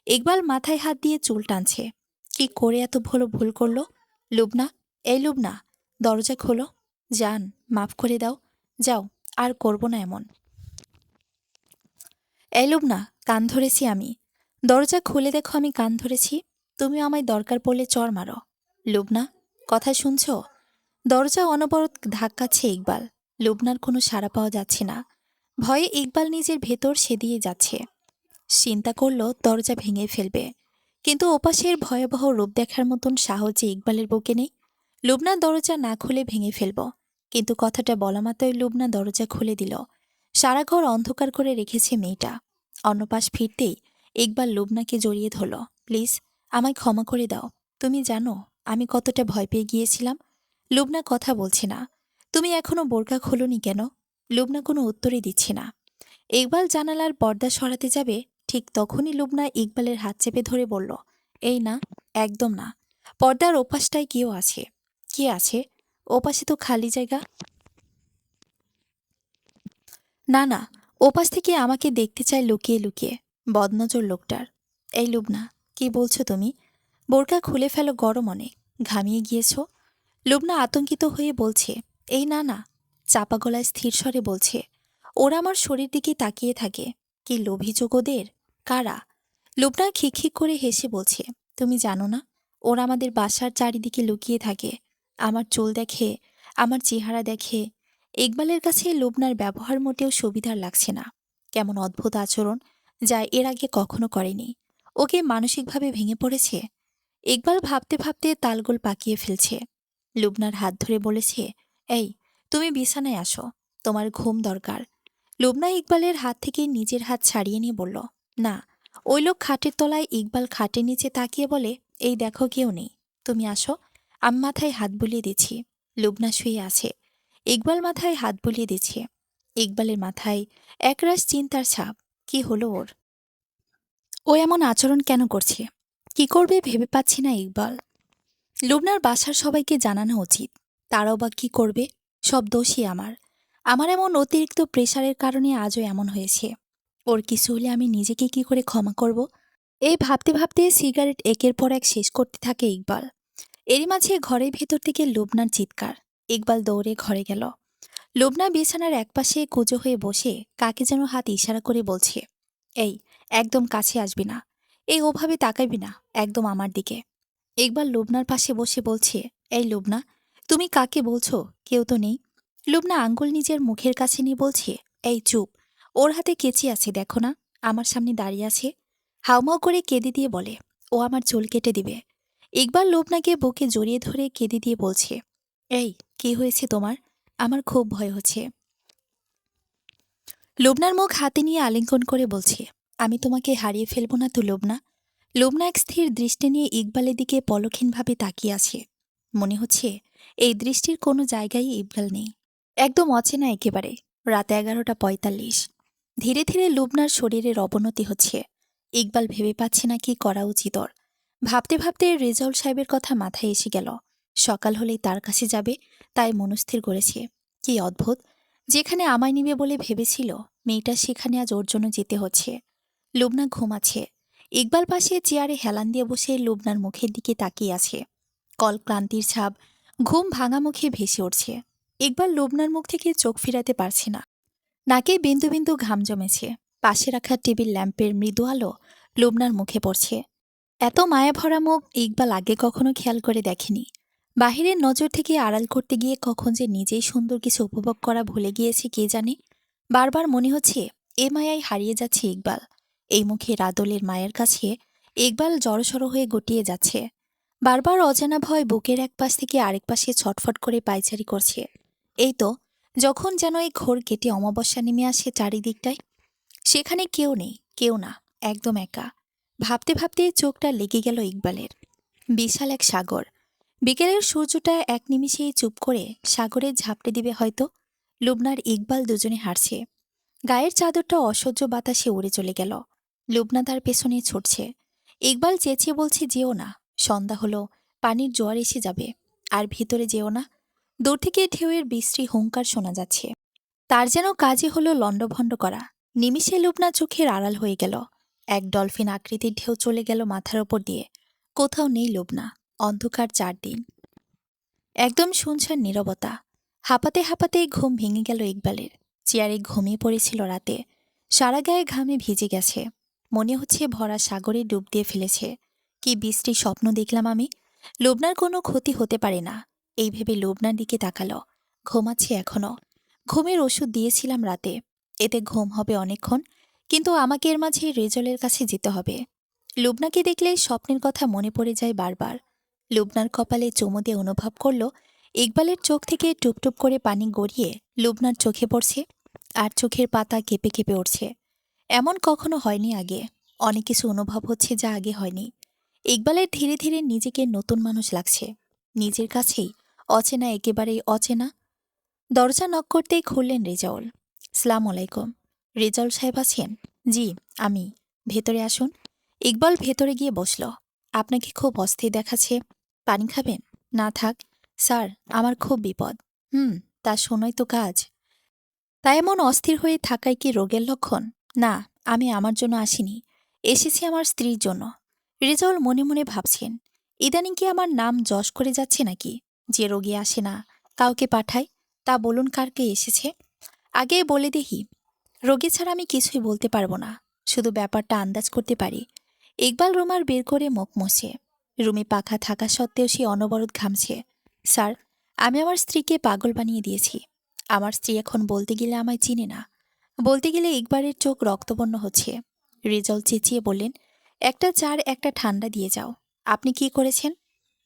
ইকবাল মাথায় হাত দিয়ে চুল টানছে। কি করে এত ভালো ভুল করলো? লুবনা, এই লুবনা, দরজা খোলো। যান, মাফ করে দাও। যাও, আর করব না এমন। এই লুবনা, কান ধরেছি আমি। দরজা খুলে দেখো আমি কান ধরেছি। তুমিও আমায় দরকার পড়লে চর মারো। লুবনা, কথা শুনছ? দরজা অনবরত ধাক্কাচ্ছে ইকবাল। লুবনার কোনো সাড়া পাওয়া যাচ্ছে না। ভয়ে ইকবাল নিজের ভেতর সেদিয়ে যাচ্ছে। চিন্তা করল দরজা ভেঙে ফেলবে। কিন্তু ওপাশের ভয়াবহ রূপ দেখার মতন সাহস যে ইকবালের বুকে নেই। লুবনা দরজা না খুলে ভেঙে ফেলব। কিন্তু কথাটা বলা মাত্রই লুবনা দরজা খুলে দিল। সারা ঘর অন্ধকার করে রেখেছে মেয়েটা। অন্য পাশ ফিরতেই ইকবাল লুবনাকে জড়িয়ে ধরল। প্লিজ, আমায় ক্ষমা করে দাও। তুমি জানো আমি কতটা ভয় পেয়ে গিয়েছিলাম। লুবনা কথা বলছে না। তুমি এখনো বোরকা খোলনি কেন? লুবনা কোনো উত্তরই দিচ্ছে না। ইকবাল জানালার পর্দা সরাতে যাবে, ঠিক তখনই লুবনা ইকবালের হাত চেপে ধরে বলল, এই না, একদম না। পর্দার ওপাশটায় কেউ আছে। কে আছে? ওপাশে তো খালি জায়গা। না না, ওপাশ থেকে আমাকে দেখতে চায় লুকিয়ে লুকিয়ে। বদনজর লোকটার। এই লুবনা, কি বলছো তুমি? বোরকা খুলে ফেলো, গরম অনেক। ঘামিয়ে গিয়েছ। লুবনা আতঙ্কিত হয়ে বলছে, এই না না। চাপা গলায় স্থির স্বরে বলছে, ওরা আমার শরীর দিকে তাকিয়ে থাকে। কি লোভী চোখ ওদের! কারা? লুবনা খিকখিক করে হেসে বলছে, তুমি জানো না? ওরা আমাদের বাসার চারিদিকে লুকিয়ে থাকে। আমার চুল দেখে, আমার চেহারা দেখে। ইকবালের কাছে লুবনার ব্যবহার মোটেও সুবিধার লাগছে না। কেমন অদ্ভুত আচরণ, যা এর আগে কখনো করেনি। ওকে মানসিকভাবে ভেঙে পড়েছে। ইকবাল ভাবতে ভাবতে তালগোল পাকিয়ে ফেলছে। লুবনার হাত ধরে বলেছে, এই, তুমি বিছানায় আসো, তোমার ঘুম দরকার। লুবনা ইকবালের হাত থেকে নিজের হাত ছাড়িয়ে নিয়ে বলল, না। ওই লোক খাটের তলায়। ইকবাল খাটের নিচে তাকিয়ে বলে, এই দেখো কেউ নেই, তুমি আসো। আমি মাথায় হাত বুলিয়ে দিচ্ছি। লুবনা শুয়ে আছে। ইকবাল মাথায় হাত বুলিয়ে দিচ্ছে। ইকবালের মাথায় একরাশ চিন্তার ছাপ। কি হলো ওর? ও এমন আচরণ কেন করছে? কি করবে ভেবে পাচ্ছি না ইকবাল। লুবনার বাসার সবাইকে জানানো উচিত। তারাও বা কি করবে? সব দোষই আমার। আমার এমন অতিরিক্ত প্রেশারের কারণে আজও এমন হয়েছে। ওর কিছু হলে আমি নিজেকে কি করে ক্ষমা করব? এই ভাবতে ভাবতে সিগারেট একের পর এক শেষ করতে থাকে ইকবাল। এরই মাঝে ঘরের ভেতর থেকে লুবনার চিৎকার। ইকবাল দৌড়ে ঘরে গেল। লুবনা বিছানার একপাশে কুঁজো হয়ে বসে কাকে যেন হাত ইশারা করে বলছে, এই, একদম কাছে আসবি না। এই ওভাবে তাকাবি না, একদম আমার দিকে। ইকবাল লুবনার পাশে বসে বলছে, এই লুবনা, তুমি কাকে বলছো? কেউ তো নেই। লুবনা আঙ্গুল নিজের মুখের কাছে নিয়ে বলছে, এই চুপ। ওর হাতে কেচি আছে, দেখো না, আমার সামনে দাঁড়িয়ে আছে। হাউমাউ করে কেঁদে দিয়ে বলে, ও আমার চুল কেটে দিবে। ইকবাল লুবনাকে বুকে জড়িয়ে ধরে কেঁদে দিয়ে বলছে, এই, কি হয়েছে তোমার? আমার খুব ভয় হচ্ছে। লুবনার মুখ হাতে নিয়ে আলিঙ্গন করে বলছে, আমি তোমাকে হারিয়ে ফেলব না তো লুবনা? লুবনা এক স্থির দৃষ্টি নিয়ে ইকবালের দিকে পলক্ষীনভাবে তাকিয়ে আছে। মনে হচ্ছে এই দৃষ্টির কোনো জায়গায় ইকবাল নেই। একদম অচেনা একেবারে। রাত 11:45। ধীরে ধীরে লুবনার শরীরের অবনতি হচ্ছে। ইকবাল ভেবে পাচ্ছে না কি করা উচিত ওর। ভাবতে ভাবতে রেজাউল সাহেবের কথা মাথায় এসে গেল। সকাল হলেই তার কাছে যাবে, তাই মনস্থির করেছে। কি অদ্ভুত, যেখানে আমায় নিবে বলে ভেবেছিল মেয়েটা সেখানে আজ ওর জন্য যেতে হচ্ছে। লুবনা ঘুমাচ্ছে। ইকবাল পাশে চেয়ারে হেলান দিয়ে বসে লুবনার মুখের দিকে তাকিয়ে আছে। কল ক্লান্তির ছাপ ঘুম ভাঙা মুখে ভেসে উঠছে। ইকবাল লুবনার মুখ থেকে চোখ ফিরাতে পারছে না। নাকে বিন্দু বিন্দু ঘাম জমেছে। পাশে রাখা টেবিল ল্যাম্পের মৃদু আলো লুবনার মুখে পড়ছে। এত মায়া ভরা মুখ ইকবাল আগে কখনো খেয়াল করে দেখেনি। বাহিরের নজর থেকে আড়াল করতে গিয়ে কখন যে নিজেই সুন্দর কিছু উপভোগ করা ভুলে গিয়েছে কে জানে। বারবার মনে হচ্ছে এ মায়ায় হারিয়ে যাচ্ছে ইকবাল। এই মুখে রাদলের মায়ের কাছে ইকবাল জড়সড় হয়ে গুটিয়ে যাচ্ছে। বারবার অজানা ভয় বুকের এক পাশ থেকে আরেক পাশে ছটফট করে পায়চারি করছে। এই তো, যখন যেন এই ঘোর কেটে অমাবস্যা নেমে আসে চারিদিকটায়, সেখানে কেউ নেই, কেউ না, একদম একা। ভাবতে ভাবতে চোখটা লেগে গেল ইকবালের। বিশাল এক সাগর। বিকেলের সূর্যটা এক নিমিষেই চুপ করে সাগরে ঝাপটে দিবে হয়তো। লুবনার ইকবাল দুজনে হারছে। গায়ের চাদরটা অসহ্য বাতাসে উড়ে চলে গেল। লুবনা তার পেছনে ছুটছে। ইকবাল চেঁচিয়ে বলছে, যেও না, সন্ধ্যা হলো, পানির জোয়ার এসে যাবে। আর ভিতরে যেও না। দূর থেকে ঢেউয়ের বিশ্রী হুঙ্কার শোনা যাচ্ছে। তার যেন কাজে হলো লণ্ডভণ্ড করা। নিমিষে লুবনা চোখের আড়াল হয়ে গেল। এক ডলফিন আকৃতির ঢেউ চলে গেল মাথার ওপর দিয়ে। কোথাও নেই লুবনা। অন্ধকার চারদিন। একদম শুনশান নীরবতা। হাঁপাতে হাঁপাতেই ঘুম ভেঙে গেল ইকবালের। চেয়ারে ঘুমিয়ে পড়েছিল রাতে। সারা গায়ে ঘামে ভিজে গেছে। মনে হচ্ছে ভরা সাগরে ডুব দিয়ে ফেলেছে। কি বিশ্রী স্বপ্ন দেখলাম আমি। লুবনার কোনো ক্ষতি হতে পারে না, এই ভেবে লুবনার দিকে তাকালো। ঘুমাচ্ছে এখনো। ঘুমের ওষুধ দিয়েছিলাম রাতে, এতে ঘুম হবে অনেকক্ষণ। কিন্তু আমাকে এর মাঝে রেজলের কাছে যেতে হবে। লুবনাকে দেখলে স্বপ্নের কথা মনে পড়ে যায় বারবার। লুবনার কপালে চুমু দিয়ে অনুভব করল ইকবালের চোখ থেকে টুপটুপ করে পানি গড়িয়ে লুবনার চোখে পড়ছে, আর চোখের পাতা কেঁপে কেঁপে উঠছে। এমন কখনো হয়নি আগে। অনেক কিছু অনুভব হচ্ছে যা আগে হয়নি। ইকবালের ধীরে ধীরে নিজেকে নতুন মানুষ লাগছে। নিজের কাছেই অচেনা, একেবারেই অচেনা। দরজা নক করতেই খুললেন রেজাউল। সালাম আলাইকুম। রেজাউল সাহেব আছেন? জি, আমি। ভেতরে আসুন। ইকবাল ভেতরে গিয়ে বসল। আপনাকে খুব অস্থির দেখাচ্ছে। পানি খাবেন? না থাক। স্যার, আমার খুব বিপদ। তা শোনাই তো কাজ। তাই এমন অস্থির হয়ে থাকাই কি রোগের লক্ষণ? না, আমি আমার জন্য আসিনি, এসেছি আমার স্ত্রীর জন্য। রেজাউল মনে মনে ভাবছেন, ইদানিং কি আমার নাম যশ করে যাচ্ছে নাকি? যে রোগী আসে না, কাউকে পাঠায়। তা বলুন কারকে এসেছে। আগে বলে দেখি। রোগী ছাড়া আমি কিছুই বলতে পারবো না, শুধু ব্যাপারটা আন্দাজ করতে পারি। ইকবাল রুমার বের করে মুখ মুছে। রুমে পাখা থাকা সত্ত্বেও সে অনবরত ঘামছে। স্যার, আমি আমার স্ত্রীকে পাগল বানিয়ে দিয়েছি। আমার স্ত্রী এখন বলতে গেলে আমায় চিনে না। বলতে গেলে ইকবালের চোখ রক্তবর্ণ হচ্ছে। রেজাউল চেঁচিয়ে বললেন, একটা চার একটা ঠান্ডা দিয়ে যাও। আপনি কি করেছেন?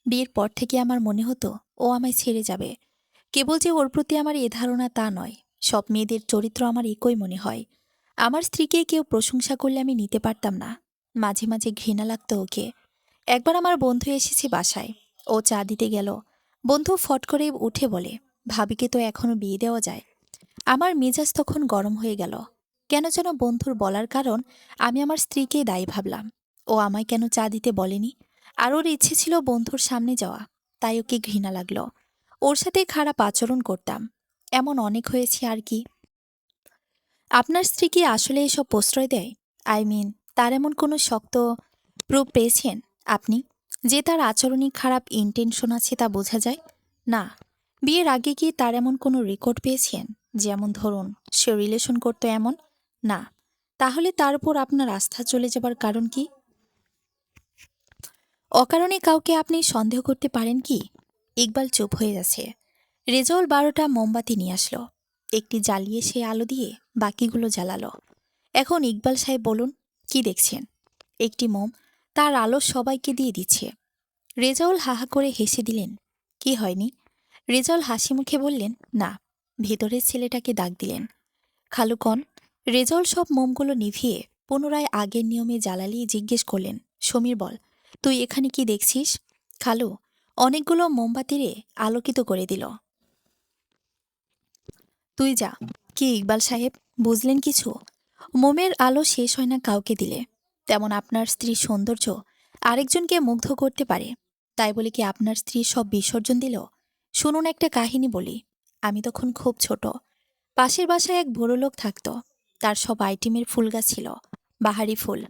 বিয়ের পর থেকে আমার মনে হতো ও আমায় ছেড়ে যাবে। কেবল যে ওর প্রতি আমার এ ধারণা তা নয়, সব মেয়েদের চরিত্র আমার একই মনে হয়। আমার স্ত্রীকে কেউ প্রশংসা করলে আমি নিতে পারতাম না। মাঝে মাঝে ঘৃণা লাগতো ওকে। একবার আমার বন্ধু এসেছে বাসায়। ও চা দিতে গেল। বন্ধু ফট করে উঠে বলে, ভাবিকে তো এখনো বিয়ে দেওয়া যায়। আমার মেজাজ তখন গরম হয়ে গেল। কেন যেন বন্ধুর বলার কারণ আমি আমার স্ত্রীকে দায়ী ভাবলাম। ও আমায় কেন চা দিতে বলেনি? আর ওর ইচ্ছে ছিল বন্ধুর সামনে যাওয়া, তাই ওকে ঘৃণা লাগলো। ওর সাথে খারাপ আচরণ করতাম। এমন অনেক হয়েছে আর কি। আপনার স্ত্রী কি আসলে এসব প্রশ্রয় দেয়? আই মিন, তার এমন কোনো শক্ত প্রুফ পেয়েছেন আপনি, যে তার আচরণে খারাপ ইন্টেনশন আছে তা বোঝা যায়? না। বিয়ের আগে কি তার এমন কোনো রেকর্ড পেয়েছেন? যেমন ধরুন, সে রিলেশন করতো এমন? না। তাহলে তার উপর আপনার আস্থা চলে যাবার কারণ কি? অকারণে কাউকে আপনি সন্দেহ করতে পারেন কি? ইকবাল চুপ হয়ে গেছে। রেজাউল 12টা মোমবাতি নিয়ে আসলো। একটি জ্বালিয়ে সে আলো দিয়ে বাকিগুলো জ্বালালো। এখন ইকবাল সাহেব বলুন, কি দেখছেন? একটি মোম, তার আলো সবাইকে দিয়ে দিচ্ছে। রেজাউল হাহা করে হেসে দিলেন। কি হয়নি? রেজাউল হাসি মুখে বললেন, না। ভেতরের ছেলেটাকে ডাক দিলেন। খালু কন। রেজাউল সব মোমগুলো নিভিয়ে পুনরায় আগের নিয়মে জ্বালালিয়ে জিজ্ঞেস করলেন, সমীর বল, তুই এখানে কি দেখছিস? খালু অনেকগুলো মোমবাতিরে আলোকিত করে দিল। তুই যা। কি ইকবাল সাহেব, বুঝলেন কিছু? মোমের আলো শেষ হয় না কাউকে দিলে। তেমন আপনার স্ত্রীর সৌন্দর্য আরেকজনকে মুগ্ধ করতে পারে। তাই বলে কি আপনার স্ত্রী সব বিসর্জন দিল? শুনুন একটা কাহিনী বলি। আমি তখন খুব ছোট। পাশের বাসায় এক বুড়ো লোক থাকত। তার সব আইটেমের ফুল গাছ ছিল, বাহারি ফুল।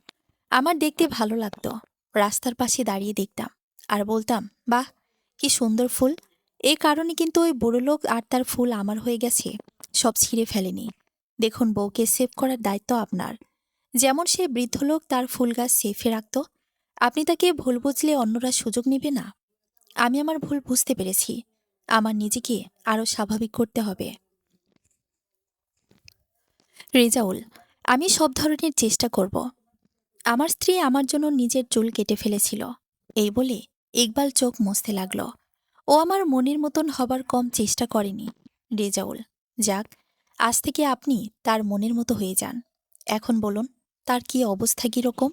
আমার দেখতে ভালো লাগতো। রাস্তার পাশে দাঁড়িয়ে দেখতাম আর বলতাম, বাহ, কি সুন্দর ফুল। এই কারণে কিন্তু ওই বুড়ো লোক আর তার ফুল আমার হয়ে গেছে, সব ছিঁড়ে ফেলেনি। দেখুন, বউকে সেভ করার দায়িত্ব আপনার। যেমন সে বৃদ্ধ লোক তার ফুল গাছ সেফে রাখত, আপনি তাকে ভুল বুঝলে অন্যরা সুযোগ নেবে না। আমি আমার ভুল বুঝতে পেরেছি। আমার নিজেকে আরও স্বাভাবিক করতে হবে। রেজাউল, আমি সব ধরনের চেষ্টা করব। আমার স্ত্রী আমার জন্য নিজের চুল কেটে ফেলেছিল। এই বলে ইকবাল চোখ মুছতে লাগল। ও আমার মনের মতন হবার কম চেষ্টা করেনি। রেজাউল, যাক, আজ থেকে আপনি তার মনের মতো হয়ে যান। এখন বলুন, তার কি অবস্থা কীরকম?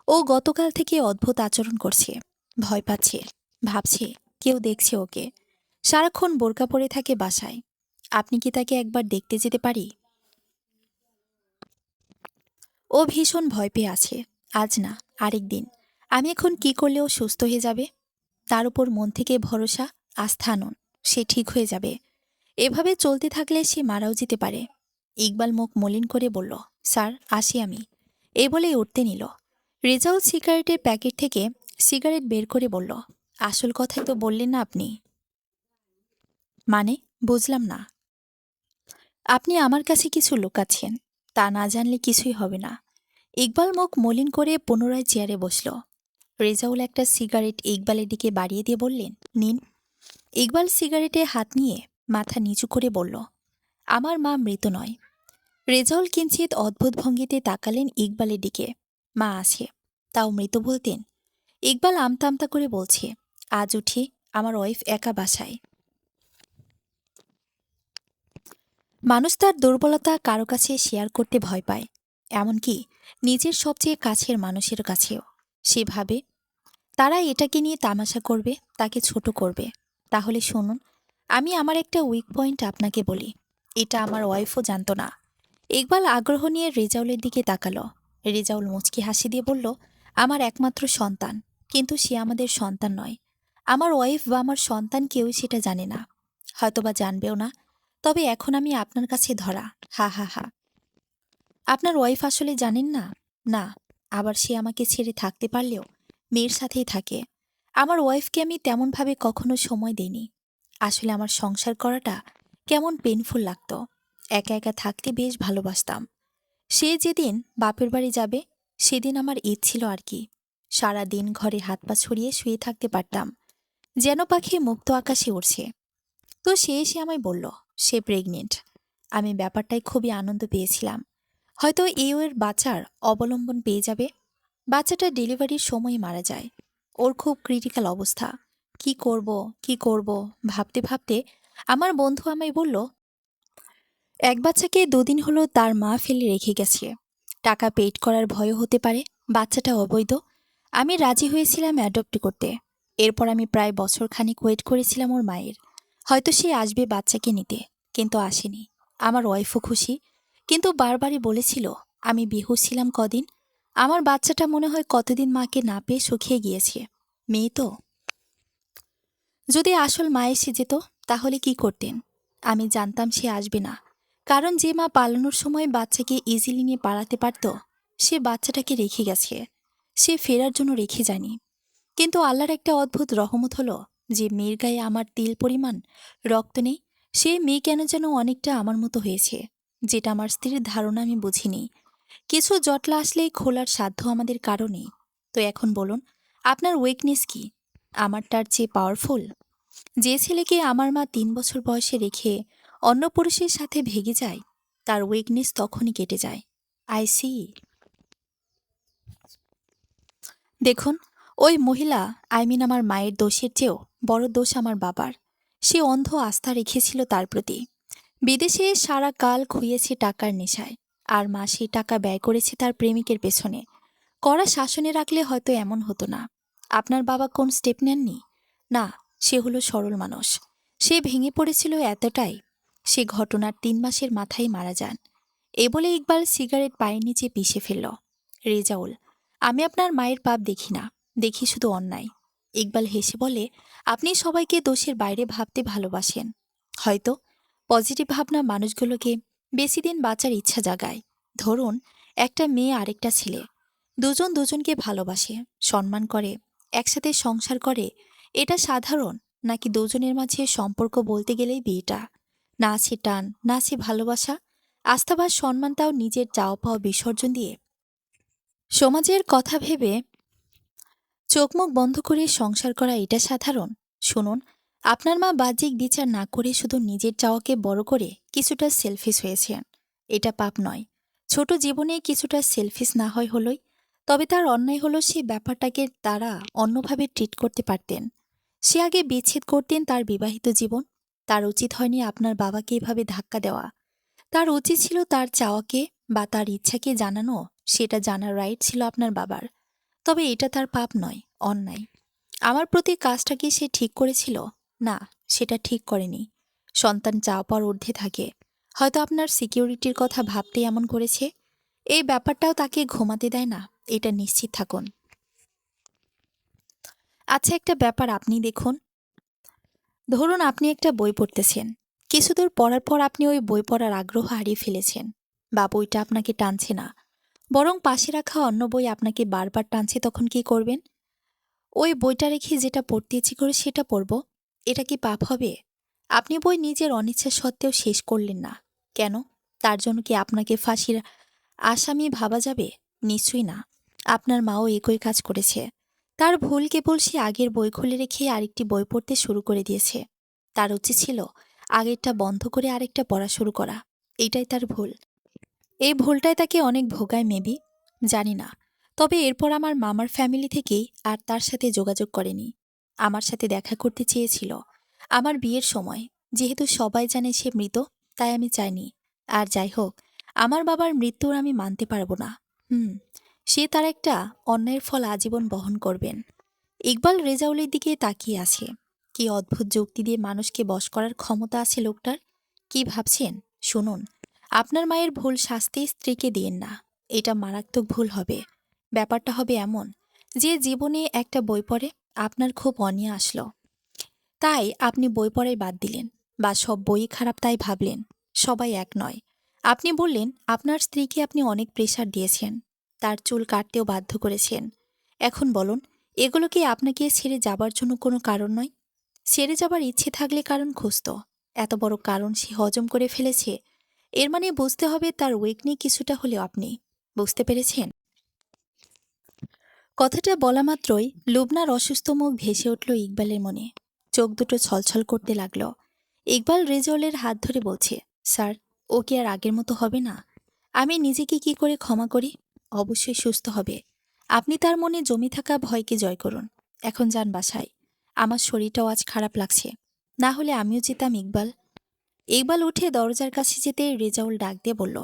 ও গতকাল থেকে অদ্ভুত আচরণ করছে। ভয় পাচ্ছে, ভাবছে কেউ দেখছে ওকে। সারাক্ষণ বোরকা পরে থাকে বাসায়। আপনি কি তাকে একবার দেখতে যেতে পারি? ও ভীষণ ভয় পেয়ে আছে। আজ না, আরেক দিন। আমি এখন কি করলে ও সুস্থ হয়ে যাবে? তার উপর মন থেকে ভরসা, আস্থা আনুন, সে ঠিক হয়ে যাবে। এভাবে চলতে থাকলে সে মারাও যেতে পারে। ইকবাল মুখ মলিন করে বলল, স্যার, আসি আমি। এই বলেই উঠতে নিল। রেজাউল সিগারেটের প্যাকেট থেকে সিগারেট বের করে বলল, আসল কথাই তো বললেন না আপনি। মানে, বুঝলাম না। আপনি আমার কাছে কিছু লুকাচ্ছেন, তা না জানলে কিছুই হবে না। ইকবাল মুখ মলিন করে পুনরায় চেয়ারে বসল। রেজাউল একটা সিগারেট ইকবালের দিকে বাড়িয়ে দিয়ে বললেন, নিন। ইকবাল সিগারেটে হাত নিয়ে মাথা নিচু করে বলল, আমার মা মৃত নয়। রেজাউল কিঞ্চিত অদ্ভুত ভঙ্গিতে তাকালেন ইকবালের দিকে। মা আছে, তাও মৃত বলতেন? ইকবাল আমতা আমতা করে বলছে, আজ উঠি আমার ওয়াইফ একা বাসায়। মানুষ তার দুর্বলতা কারো কাছে শেয়ার করতে ভয় পায়, এমনকি নিজের সবচেয়ে কাছের মানুষের কাছেও। সে ভাবে তারা এটাকে নিয়ে তামাশা করবে, তাকে ছোট করবে। তাহলে শুনুন, আমি আমার একটা উইক পয়েন্ট আপনাকে বলি। এটা আমার ওয়াইফও জানত না। ইকবাল আগ্রহ নিয়ে রেজাউলের দিকে তাকালো। রেজাউল মুচকি হাসি দিয়ে বলল, আমার একমাত্র সন্তান, কিন্তু সে আমাদের সন্তান নয়। আমার ওয়াইফ বা আমার সন্তান কেউই সেটা জানে না, হয়তোবা জানবেও না। তবে এখন আমি আপনার কাছে ধরা। হা হা হা। আপনার ওয়াইফ আসলে জানেন না? না। আবার সে আমাকে ছেড়ে থাকতে পারলেও মেয়ের সাথেই থাকে। আমার ওয়াইফকে আমি তেমনভাবে কখনো সময় দেইনি। আসলে আমার সংসার করাটা কেমন পেইনফুল লাগতো। একা একা থাকতে বেশ ভালোবাসতাম। সে যেদিন বাপের বাড়ি যাবে, সেদিন আমার ঈদ ছিল আর কি। সারা দিন ঘরে হাত পা ছড়িয়ে শুয়ে থাকতে পারতাম, যেন পাখি মুক্ত আকাশে উড়ছে। তো সে এসে আমায় বলল সে প্রেগনেন্ট। আমি ব্যাপারটায় খুবই আনন্দ পেয়েছিলাম। হয়তো এর বাচ্চার অবলম্বন পেয়ে যাবে। বাচ্চাটা ডেলিভারির সময় মারা যায়। ওর খুব ক্রিটিক্যাল অবস্থা। কি করব কি করব ভাবতে ভাবতে আমার বন্ধু আমায় বলল, এক বাচ্চাকে 2 দিন হলো তার মা ফেলে রেখে গেছে। টাকা পেইড করার ভয়ও হতে পারে, বাচ্চাটা অবৈধ। আমি রাজি হয়েছিলাম অ্যাডপ্ট করতে। এরপর আমি প্রায় বছরখানেক ওয়েট করেছিলাম ওর মায়ের। হয়তো সে আসবে বাচ্চাকে নিতে, কিন্তু আসেনি। আমার ওয়াইফও খুশি, কিন্তু বারবারই বলেছিল আমি বেহুশ ছিলাম কদিন। আমার বাচ্চাটা মনে হয় কতদিন মাকে না পেয়ে শুকিয়ে গিয়েছে। মেয়ে তো। যদি আসল মা এসে যেত তাহলে কি করতেন? আমি জানতাম সে আসবে না, কারণ যে মা পালানোর সময় বাচ্চাকে ইজিলি নিয়ে পালাতে পারত, সে বাচ্চাটাকে রেখে গেছে। সে ফেরার জন্য রেখে যায়নি। কিন্তু আল্লাহর একটা অদ্ভুত রহমত হলো, যে মেয়ের গায়ে আমার তিল পরিমাণ রক্ত নেই, সে মেয়ে কেন যেন অনেকটা আমার মতো হয়েছে, যেটা আমার স্ত্রীর ধারণা আমি বুঝিনি। কিছু জটলা আসলেই খোলার সাধ্য আমাদের কারণেই। তো এখন বলুন, আপনার উইকনেস কি? আমারটার চেয়ে পাওয়ারফুল? যে ছেলেকে আমার মা ৩ বছর বয়সে রেখে অন্য পুরুষের সাথে ভেগে যায়, তার উইকনেস তখনই কেটে যায়। I see. দেখুন, ওই মহিলা, আমার মায়ের দোষের চেয়েও বড় দোষ আমার বাবার। সে অন্ধ আস্থা রেখেছিল তার প্রতি। বিদেশে সারা কাল খুইয়েছে টাকার নেশায়, আর মা সেই টাকা ব্যয় করেছে তার প্রেমিকের পেছনে। কড়া শাসনে রাখলে হয়তো এমন হতো না। আপনার বাবা কোন স্টেপ নেননি? না, সে হলো সরল মানুষ। সে ভেঙে পড়েছিল এতটাই, সে ঘটনার ৩ মাসের মাথায় মারা যান। এ বলে ইকবাল সিগারেট পায়ের নিচে পিষে ফেলল। রেজাউল, আমি আপনার মায়ের পাপ দেখি না, দেখি শুধু অন্যায়। ইকবাল হেসে বলে, আপনি সবাইকে দোষের বাইরে ভাবতে ভালোবাসেন। হয়তো পজিটিভ ভাবনা মানুষগুলোকে বেশি দিন বাঁচার ইচ্ছা জাগায়। ধরুন, একটা মেয়ে আরেকটা ছেলে, দুজন দুজনকে ভালোবাসে, সম্মান করে, একসাথে সংসার করে। এটা সাধারণ? নাকি দুজনের মাঝে সম্পর্ক বলতে গেলেই বিয়েটা? না আছে টান, না আছে ভালোবাসা, আস্থা বা সম্মানটাও নিজের চাওয়া পাওয়া বিসর্জন দিয়ে সমাজের কথা ভেবে চোখ মুখ বন্ধ করে সংসার করা এটা সাধারণ? শুনুন, আপনার মা বাহ্যিক বিচার না করে শুধু নিজের চাওয়াকে বড় করে কিছুটা সেলফিশ হয়েছেন। এটা পাপ নয়। ছোট জীবনে কিছুটা সেলফিশ না হয় হলোই, তবে তার অন্যায় হলো সে ব্যাপারটাকে তারা অন্যভাবে ট্রিট করতে পারতেন। সে আগে বিচ্ছেদ করতেন তার বিবাহিত জীবন। তার উচিত হয়নি আপনার বাবাকে এভাবে ধাক্কা দেওয়া। তার উচিত ছিল তার চাওয়াকে বা তার ইচ্ছাকে জানানো। সেটা জানার রাইট ছিল আপনার বাবার। তবে এটা তার পাপ নয়, অন্যায়। আমার প্রতি কাজটা কি সে ঠিক করেছিল? না, সেটা ঠিক করেনি। সন্তান চাওয়া পাওয়ার ঊর্ধ্বে থাকে। হয়তো আপনার সিকিউরিটির কথা ভাবতেই এমন করেছে। এই ব্যাপারটাও তাকে ঘুমাতে দেয় না, এটা নিশ্চিত থাকুন। আচ্ছা, একটা ব্যাপার আপনি দেখুন। ধরুন, আপনি একটা বই পড়তেছেন। কিছুদূর পড়ার পর আপনি ওই বই পড়ার আগ্রহ হারিয়ে ফেলেছেন, বা বইটা আপনাকে টানছে না, বরং পাশে রাখা অন্য বই আপনাকে বারবার টানছে। তখন কি করবেন? ওই বইটা রেখে যেটা পড়তে ইচ্ছে করে সেটা পড়ব। এটা কি পাপ হবে? আপনি বই নিজের অনিচ্ছা সত্ত্বেও শেষ করলেন না। কেন? তার জন্য কি আপনাকে ফাঁসির আসামি ভাবা যাবে? নিশ্চয়ই না। আপনার মাও একই কাজ করেছে। তার ভুল কেবল সে আগের বই খুলে রেখে আরেকটি বই পড়তে শুরু করে দিয়েছে। তার উচিত ছিল আগেরটা বন্ধ করে আরেকটা পড়া শুরু করা। এইটাই তার ভুল। এই ভুলটাই তাকে অনেক ভোগায় মেবি, জানি না। তবে এরপর আমার মামার ফ্যামিলি থেকেই আর তার সাথে যোগাযোগ করেনি। আমার সাথে দেখা করতে চেয়েছিল আমার বিয়ের সময়। যেহেতু সবাই জানে সে মৃত, তাই আমি চাইনি। আর যাই হোক, আমার বাবার মৃত্যুর আমি মানতে পারবো না। সে তার একটা অন্যায়ের ফল আজীবন বহন করবেন। ইকবাল রেজাউলের দিকে তাকিয়ে আছে। কি অদ্ভুত যুক্তি দিয়ে মানুষকে বশ করার ক্ষমতা আছে লোকটার। কি ভাবছেন? শুনুন, আপনার মায়ের ভুল শাস্তি স্ত্রীকে দিয়েন না। এটা মারাত্মক ভুল হবে। ব্যাপারটা হবে এমন, যে জীবনে একটা বই পড়ে আপনার খুব অনিয়া আসলো, তাই আপনি বই পড়াই বাদ দিলেন, বা সব বই খারাপ তাই ভাবলেন। সবাই এক নয়। আপনি বললেন আপনার স্ত্রীকে আপনি অনেক প্রেশার দিয়েছেন, তার চুল কাটতেও বাধ্য করেছেন। এখন বলুন, এগুলো কি আপনাকে ছেড়ে যাবার জন্য কোনো কারণ নয়? ছেড়ে যাবার ইচ্ছে থাকলে কারণ খুঁজত। এত বড় কারণ সে হজম করে ফেলেছে, এর মানে বুঝতে হবে তার উইকনেস কিছুটা হলেও আপনি। বুঝতে পেরেছেন? কথাটা বলা মাত্রই লুবনার অসুস্থ মুখ ভেসে উঠল ইকবালের মনে। চোখ দুটো ছলছল করতে লাগল। ইকবাল রেজওয়ালের হাত ধরে বলছে, স্যার, ও কি আর আগের মতো হবে না? আমি নিজেকে কি করে ক্ষমা করি? অবশ্যই সুস্থ হবে। আপনি তার মনে জমে থাকা ভয়কে জয় করুন। এখন যান বাসায়। আমার শরীরটাও আজ খারাপ লাগছে। না হলে আমিও যেতাম। ইকবাল ইকবাল উঠে দরজার কাছে যেতে রেজাউল ডাক দিয়ে বলল,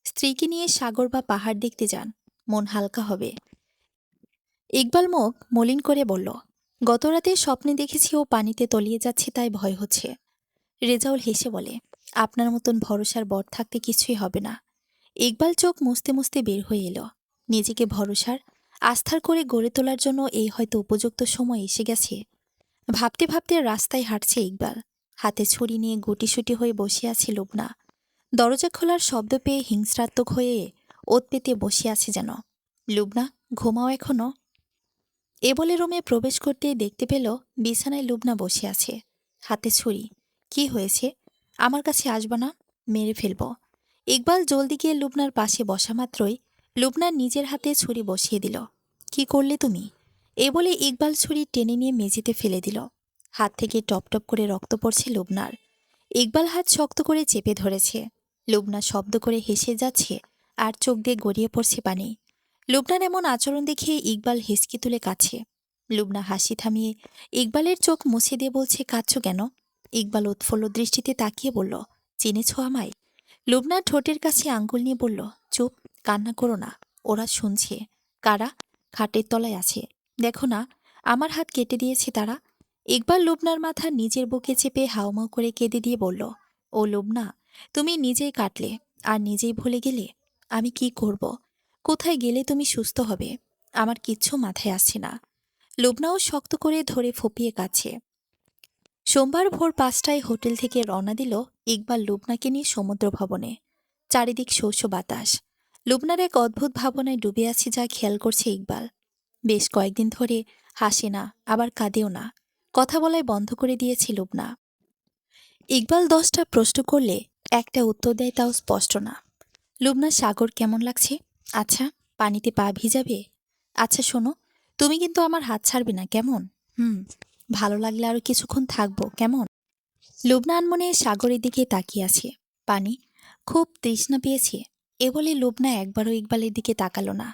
স্ত্রীকে নিয়ে সাগর বা পাহাড় দেখতে যান, মন হালকা হবে। ইকবাল মুখ মলিন করে বলল, গতরাতে স্বপ্নে দেখেছি ও পানিতে তলিয়ে যাচ্ছে, তাই ভয় হচ্ছে। রেজাউল হেসে বলে, আপনার মতন ভরসার বর থাকতে কিছুই হবে না। ইকবাল চোখ মুছতে মুছতে বের হয়ে এলো। নিজেকে ভরসার, আস্থার করে গড়ে তোলার জন্য এই হয়তো উপযুক্ত সময় এসে গেছে। ভাবতে ভাবতে রাস্তায় হাঁটছে ইকবাল। হাতে ছুরি নিয়ে গুটিসুটি হয়ে বসে আছে লুবনা। দরজা খোলার শব্দ পেয়ে হিংস্রাত্মক হয়ে ওত পেতে বসে আছে যেন। লুবনা, ঘুমাও এখনো? এ বলে রুমে প্রবেশ করতেই দেখতে পেল বিছানায় লুবনা বসে আছে, হাতে ছুরি। কি হয়েছে? আমার কাছে আসবা না, মেরে ফেলব। ইকবাল জলদি গিয়ে লুবনার পাশে বসা মাত্রই লুবনার নিজের হাতে ছুরি বসিয়ে দিল। কি করলে তুমি? এ বলে ইকবাল ছুরি টেনে নিয়ে মেঝেতে ফেলে দিল। হাত থেকে টপ টপ করে রক্ত পড়ছে লুবনার। ইকবাল হাত শক্ত করে চেপে ধরেছে। লুবনা শব্দ করে হেসে যাচ্ছে আর চোখ দিয়ে গড়িয়ে পড়ছে পানি। লুবনার এমন আচরণ দেখে ইকবাল হেসকি তুলে কাছে। লুবনা হাসি থামিয়ে ইকবালের চোখ মুছে দিয়ে বলছে, কাঁদছ কেন? ইকবাল উৎফুল্ল দৃষ্টিতে তাকিয়ে বলল, চিনেছ আমায়? লুবনার ঠোঁটের কাছে আঙ্গুল নিয়ে বলল, চুপ, কান্না করো না, ওরা শুনছে। কারা? খাটের তলায় আছে, দেখো না, আমার হাত কেটে দিয়েছে তারা। ইকবাল লুবনার মাথা নিজের বুকে চেপে হাউমাউ করে কেঁদে দিয়ে বলল, ও লুবনা, তুমি নিজেই কাটলে আর নিজেই ভুলে গেলে? আমি কি করব? কোথায় গেলে তুমি সুস্থ হবে? আমার কিচ্ছু মাথায় আসছে না। লুবনাও শক্ত করে ধরে ফুপিয়ে কাছে। সোমবার ভোর ৫টায় হোটেল থেকে রওনা দিল ইকবাল লুবনাকে নিয়ে সমুদ্র ভবনে। চারিদিক শস্য বাতাস। লুবনার এক অদ্ভুত ভাবনায় ডুবে আছে যা খেয়াল করছে ইকবাল। বেশ কয়েকদিন ধরে হাসে না, আবার কাঁদেও না। কথা বলায় বন্ধ করে দিয়েছে লুবনা। ইকবাল ১০টা প্রশ্ন করলে একটা উত্তর দেয়, তাও স্পষ্ট না। লুবনা, সাগর কেমন লাগছে? আচ্ছা, পানিতে পা ভিজাবে? আচ্ছা শোনো, তুমি কিন্তু আমার হাত ছাড়বে না, কেমন? হুম, ভালো লাগলে আরো কিছুক্ষণ থাকবো, কেমন? লুবনা আনমনে সাগরের দিকে তাকিয়ে আছে। পানি, খুব তৃষ্ণা পেয়েছে। এ বলে লুবনা একবারও ইকবালের দিকে তাকালো না।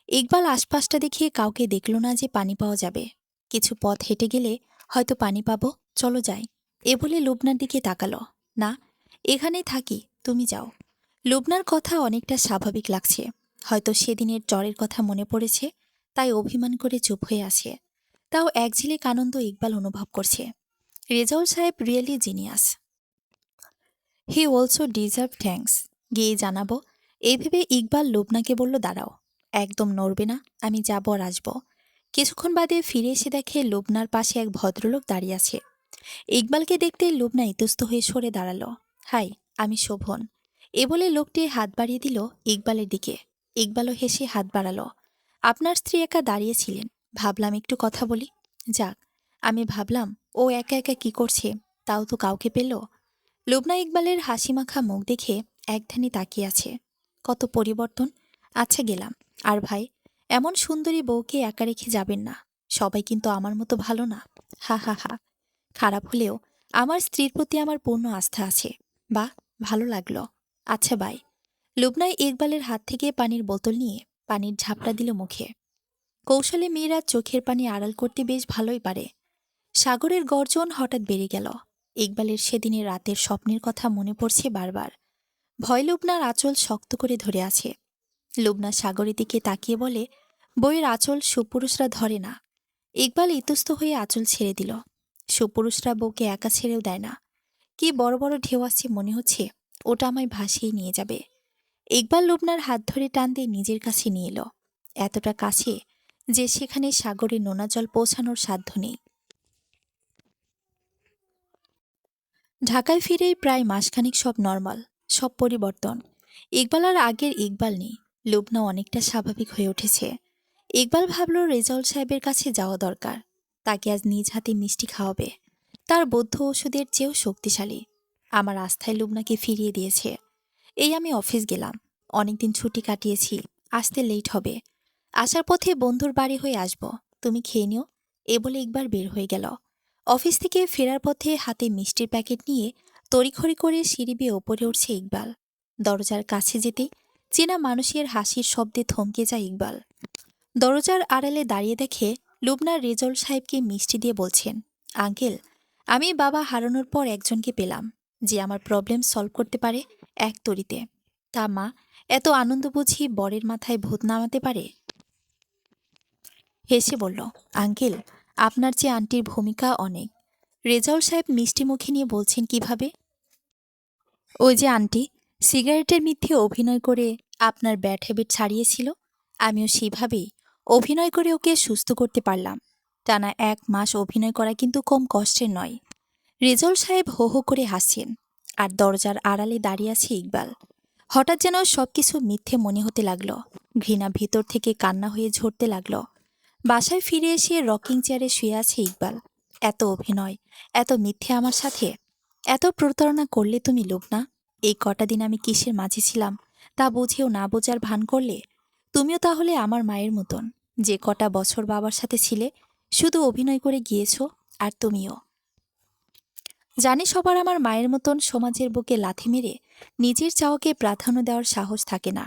ইকবাল আশপাশটা দেখে কাউকে দেখল না যে পানি পাওয়া যাবে। কিছু পথ হেঁটে গেলে হয়তো পানি পাবো, চলো যাই। এ বলে লুবনার দিকে তাকালো। না, এখানেই থাকি, তুমি যাও। লুবনার কথা অনেকটা স্বাভাবিক লাগছে। হয়তো সেদিনের জ্বরের কথা মনে পড়েছে, তাই অভিমান করে চুপ হয়ে আছে। তাও এক ঝিলিক আনন্দ ইকবাল অনুভব করছে। রেজাউল সাহেব really genius. He also deserve thanks. গিয়ে জানাবো। এই ভেবে ইকবাল লুবনাকে বলল, দাঁড়াও, একদম নড়বে না, আমি যাব আর আসব। কিছুক্ষণ বাদে ফিরে এসে দেখে লুবনার পাশে এক ভদ্রলোক দাঁড়িয়ে আছে। ইকবালকে দেখতে লুবনা ইতস্ত হয়ে সরে দাঁড়ালো। হাই, আমি শোভন। এ বলে লোকটি হাত বাড়িয়ে দিল ইকবালের দিকে। ইকবালও হেসে হাত বাড়ালো। আপনার স্ত্রী একা দাঁড়িয়েছিলেন, ভাবলাম একটু কথা বলি। যাক, আমি ভাবলাম ও একা একা কি করছে, তাও তো কাউকে পেল। লুবনা ইকবালের হাসিমাখা মুখ দেখে একধানি তাকিয়ে আছে। কত পরিবর্তন। আচ্ছা, গেলাম। আর ভাই, এমন সুন্দরী বউকে একা রেখে যাবেন না। সবাই কিন্তু আমার মতো ভালো না। হা হা হা। খারাপ হলেও আমার স্ত্রীর প্রতি আমার পূর্ণ আস্থা আছে। বাহ, ভালো লাগলো। আচ্ছা, বাই। লুবনাই ইকবালের হাত থেকে পানির বোতল নিয়ে পানির ঝাপটা দিল মুখে। কৌশলে মেয়েরা চোখের পানি আড়াল করতে বেশ ভালোই পারে। সাগরের গর্জন হঠাৎ বেড়ে গেল। ইকবালের সেদিনের রাতের স্বপ্নের কথা মনে পড়ছে বারবার। ভয় লুবনার আঁচল শক্ত করে ধরে আছে। লুবনা সাগরের দিকে তাকিয়ে বলে, বইয়ের আঁচল সুপুরুষরা ধরে না। ইকবাল ইতস্ত হয়ে আঁচল ছেড়ে দিল। সুপুরুষরা বউকে একা ছেড়েও দেয় না। কি বড় বড় ঢেউ আসছে মনে হচ্ছে, ওটা আমায় ভাসিয়ে নিয়ে যাবে। ইকবাল লুবনার হাত ধরে টান দিয়ে নিজের কাছে নিয়ে এলো। এতটা কাছে যে সেখানে সাগরে নোনা জল পৌঁছানোর সাধ্য নেই। ঢাকায় ফিরেই প্রায় মাসখানিক সব নর্মাল, সব পরিবর্তন। ইকবাল আর আগের ইকবাল নেই। লুবনা অনেকটা স্বাভাবিক হয়ে উঠেছে। ইকবাল ভাবল রেজাউল সাহেবের কাছে যাওয়া দরকার। তাকে আজ নিজ হাতে মিষ্টি খাওয়াবে। তার বৌদ্ধ ওষুধের চেয়েও শক্তিশালী। আমার আস্থায় লুবনাকে ফিরিয়ে দিয়েছে। এই আমি অফিস গেলাম, অনেকদিন ছুটি কাটিয়েছি, আসতে লেট হবে। আসার পথে বন্ধুর বাড়ি হয়ে আসব, তুমি খেয়ে নিও। এ বলে একবার বের হয়ে গেল। অফিস থেকে ফেরার পথে হাতে মিষ্টির প্যাকেট নিয়ে তড়িঘড়ি করে সিঁড়ি বেয়ে ওপরে উঠছে ইকবাল। দরজার কাছে যেতেই চেনা মানুষের হাসির শব্দে থমকে যায় ইকবাল। দরজার আড়ালে দাঁড়িয়ে দেখে লুবনা রেজাউল সাহেবকে মিষ্টি দিয়ে বলছেন, আঙ্কেল, আমি বাবা হারানোর পর একজনকে পেলাম যে আমার প্রবলেম সলভ করতে পারে এক তরিতে। তা মা, এত আনন্দ বুঝি বরের মাথায় ভূত নামাতে পারে? হেসে বলল, আঙ্কেল, আপনার চেয়ে আন্টির ভূমিকা অনেক। রেজাউল সাহেব মিষ্টি মুখে নিয়ে বলছেন, কিভাবে? ওই যে আন্টি সিগারেটের মিথ্যে অভিনয় করে আপনার ব্যাড হ্যাবিট ছাড়িয়েছিল, আমিও সেভাবেই অভিনয় করে ওকে সুস্থ করতে পারলাম। টানা 1 মাস অভিনয় করা কিন্তু কম কষ্টের নয়। রেজাউল সাহেব হো হো করে হাসছেন, আর দরজার আড়ালে দাঁড়িয়ে আছে ইকবাল। হঠাৎ যেন সবকিছু মিথ্যে মনে হতে লাগলো। ঘৃণা ভিতর থেকে কান্না হয়ে ঝরতে লাগলো। বাসায় ফিরে এসে রকিং চেয়ারে শুয়ে আছে ইকবাল। এত অভিনয়, এত মিথ্যে আমার সাথে, এত প্রতারণা করলে তুমি লুবনা। এই কটা দিন আমি কিসের মাঝে ছিলাম তা বুঝেও না বোঝার ভান করলে। তুমিও তাহলে আমার মায়ের মতন, যে কটা বছর বাবার সাথে ছিলে শুধু অভিনয় করে গিয়েছো। আর তুমিও জানি সবার আমার মায়ের মতন সমাজের বুকে লাথি মেরে নিজের চাওয়াকে প্রাধান্য দেওয়ার সাহস থাকে না।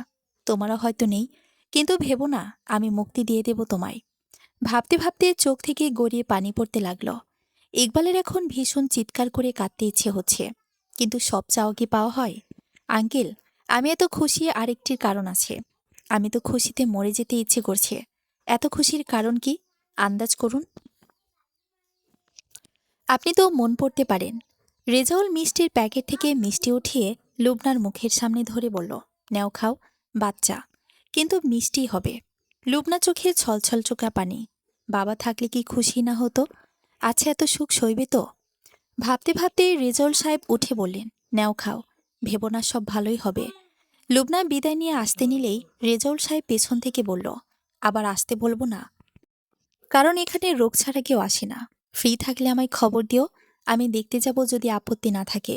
তোমারও হয়তো নেই, কিন্তু ভেবো না আমি মুক্তি দিয়ে দেব তোমায়। ভাবতে ভাবতে চোখ থেকে গড়িয়ে পানি পড়তে লাগলো। ইকবালের এখন ভীষণ চিৎকার করে কাঁদতে ইচ্ছে হচ্ছে, কিন্তু সব চাওয়া কি পাওয়া হয়? আঙ্কেল, আমি এত খুশি আরেকটির কারণ আছে। আমি তো খুশিতে মরে যেতে ইচ্ছে করছে। এত খুশির কারণ কি? আন্দাজ করুন। আপনি তো মন পড়তে পারেন। রেজাউল মিষ্টির প্যাকেট থেকে মিষ্টি উঠিয়ে লুবনার মুখের সামনে ধরে বলল, নেও খাও, বাচ্চা কিন্তু মিষ্টি হবে। লুবনা চোখে ছলছল চোখা পানি। বাবা থাকলে কি খুশি না হতো? আচ্ছা, এত সুখ সইবে তো? ভাবতে ভাবতে রেজাউল সাহেব উঠে বললেন, নেও খাও, ভেবো না সব ভালোই হবে। লুবনা বিদায় নিয়ে আসতে নিলেই রেজাউল সাহেব পেছন থেকে বলল, আবার আসতে বলবো না, কারণ এখানে রোগ ছাড়া কেউ আসে না। ফ্রি থাকলে আমায় খবর দিও, আমি দেখতে যাব যদি আপত্তি না থাকে।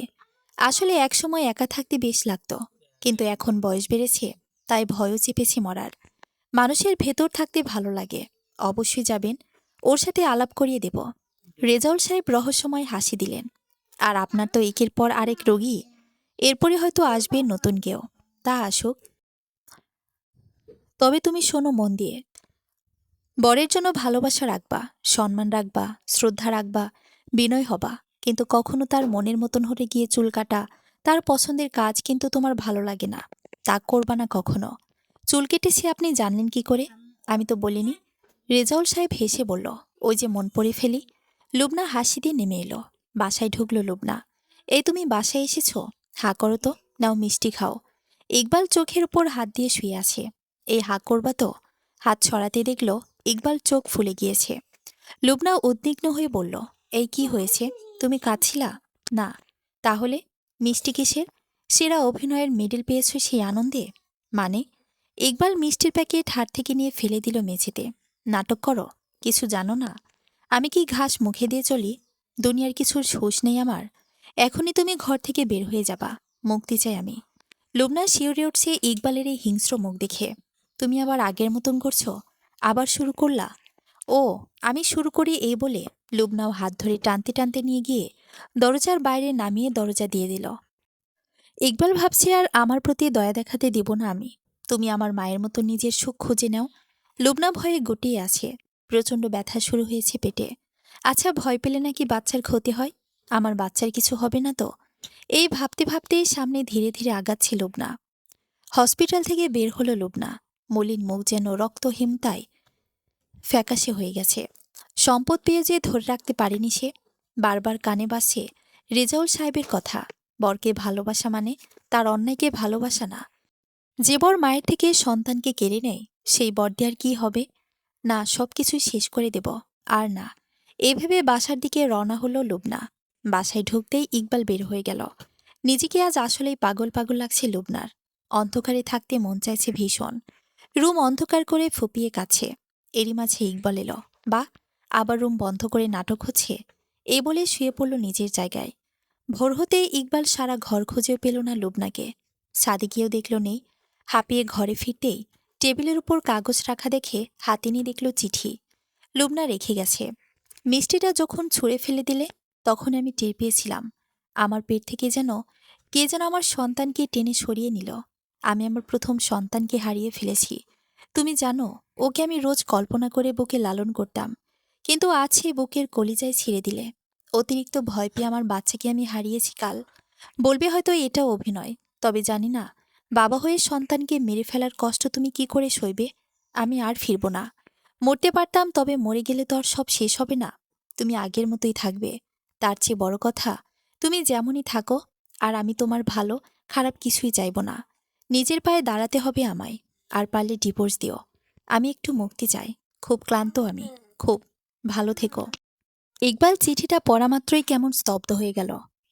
আসলে একসময় একা থাকতে বেশ লাগতো, কিন্তু এখন বয়স বেড়েছে, তাই ভয়ও চেপেছে মরার। মানুষের ভেতর থাকতে ভালো লাগে। অবশ্যই যাবেন, ওর সাথে আলাপ করিয়ে দেব। রেজাউল সাহেব রহস্যময় হাসি দিলেন। আর আপনার তো একের পর আরেক রোগী, এরপরে হয়তো আসবে নতুন কেউ। তা আসুক, তবে তুমি শোনো মন দিয়ে। বরের জন্য ভালোবাসা রাখবা, সম্মান রাখবা, শ্রদ্ধা রাখবা, বিনয় হবা, কিন্তু কখনো তার মনের মতন হতে গিয়ে চুল কাটা, তার পছন্দের কাজ কিন্তু তোমার ভালো লাগে না, তা করবা না কখনো। চুল কেটেছি আপনি জানলেন কি করে? আমি তো বলিনি। রেজাউল সাহেব হেসে বলল, ওই যে মন পড়ে ফেলি। লুবনা হাসি দিয়ে নেমে এলো। বাসায় ঢুকলো লুবনা। এই তুমি বাসায় এসেছো? হা করো তো, নাও মিষ্টি খাও। ইকবাল চোখের উপর হাত দিয়ে শুয়ে আছে। এই হা করবা তো? হাত ছড়াতে দেখল ইকবাল চোখ ফুলে গিয়েছে। লুবনা উদ্বিগ্ন হয়ে বলল, এই কি হয়েছে? তুমি কাঁদছিলা? না। তাহলে মিষ্টি কিসের? সেরা অভিনয়ের মেডেল পেয়েছ সেই আনন্দে? মানে? ইকবাল মিষ্টির প্যাকেট হাত থেকে নিয়ে ফেলে দিল মেঝেতে। নাটক করো? কিছু জানো না? আমি কি ঘাস মুখে দিয়ে চলি? দুনিয়ার কিছুর হুঁশ নেই আমার। এখনই তুমি ঘর থেকে বের হয়ে যাবা, মুক্তি চাই আমি। লুবনা শিউরে উঠছে ইকবালের এই হিংস্র মুখ দেখে। তুমি আবার আগের মতন করছো? আবার শুরু করলা? ও, আমি শুরু করি এই বলে লুবনাও হাত ধরে টানতে টানতে নিয়ে গিয়ে দরজার বাইরে নামিয়ে দরজা দিয়ে দিল। ইকবাল ভাবছে আর আমার প্রতি দয়া দেখাতে দিব না আমি। তুমি আমার মায়ের মতো নিজের সুখ খুঁজে নাও। লুবনা ভয়ে গুটিয়ে আছে। প্রচণ্ড ব্যথা শুরু হয়েছে পেটে। আচ্ছা, ভয় পেলে নাকি বাচ্চার ক্ষতি হয়? আমার বাচ্চার কিছু হবে না তো? এই ভাবতে ভাবতেই সামনে ধীরে ধীরে আগাচ্ছে লুবনা। হসপিটাল থেকে বের হলো লুবনা। মলিন মুখ যেন রক্তহীনতায় ফ্যাকাশে হয়ে গেছে। সম্পদ পেয়ে যে ধরে রাখতে পারেনি সে। বারবার কানে বাজছে রেজাউল সাহেবের কথা। বরকে ভালোবাসা মানে তার অন্যায়কে ভালোবাসা না। যে বর মায়ের থেকে সন্তানকে কেড়ে নেয়, সেই বর দিয়ে আর কি হবে? না, সবকিছুই শেষ করে দেব। আর না। এভাবে বাসার দিকে রওনা হলো লুবনা। বাসায় ঢুকতেই ইকবাল বের হয়ে গেল। নিজেকে আজ আসলেই পাগল পাগল লাগছে লুবনার। অন্ধকারে থাকতে মন চাইছে ভীষণ। রুম অন্ধকার করে ফুপিয়ে কাছে। এরই মাঝে ইকবাল এলো। বা, আবার রুম বন্ধ করে নাটক হচ্ছে। এই বলে শুয়ে পড়ল নিজের জায়গায়। ভোর হতে ইকবাল সারা ঘর খুঁজেও পেল না লুবনাকে। ছাদে গিয়েও দেখল নেই। হাঁপিয়ে ঘরে ফিরতেই টেবিলের উপর কাগজ রাখা দেখে হাতে নিয়ে দেখল চিঠি। লুবনা রেখে গেছে। মিষ্টিটা যখন ছুঁড়ে ফেলে দিলে, তখন আমি টের পেয়েছিলাম আমার পেট থেকে যেন কে যেন আমার সন্তানকে টেনে সরিয়ে নিল। আমি আমার প্রথম সন্তানকে হারিয়ে ফেলেছি। তুমি জানো, ওকে আমি রোজ কল্পনা করে বুকে লালন করতাম, কিন্তু আজ সে বুকের কলিজায় ছিঁড়ে দিলে। অতিরিক্ত ভয় পেয়ে আমার বাচ্চাকে আমি হারিয়েছি কাল। বলবে হয়তো এটা অভিনয়, তবে জানি না বাবা হয়ে সন্তানকে মেরে ফেলার কষ্ট তুমি কি করে সইবে। আমি আর ফিরব না। মরতে পারতাম, তবে মরে গেলে তো আর সব শেষ হবে না। তুমি আগের মতোই থাকবে। তার চেয়ে বড় কথা, তুমি যেমনই থাকো, আর আমি তোমার ভালো খারাপ কিছুই চাইব না। নিজের পায়ে দাঁড়াতে হবে আমায়। আর পারলে ডিভোর্স দিও। আমি একটু মুক্তি চাই। খুব ক্লান্ত আমি, খুব। ভালো থেকো। ইকবাল চিঠিটা পড়া মাত্রই কেমন স্তব্ধ হয়ে গেল।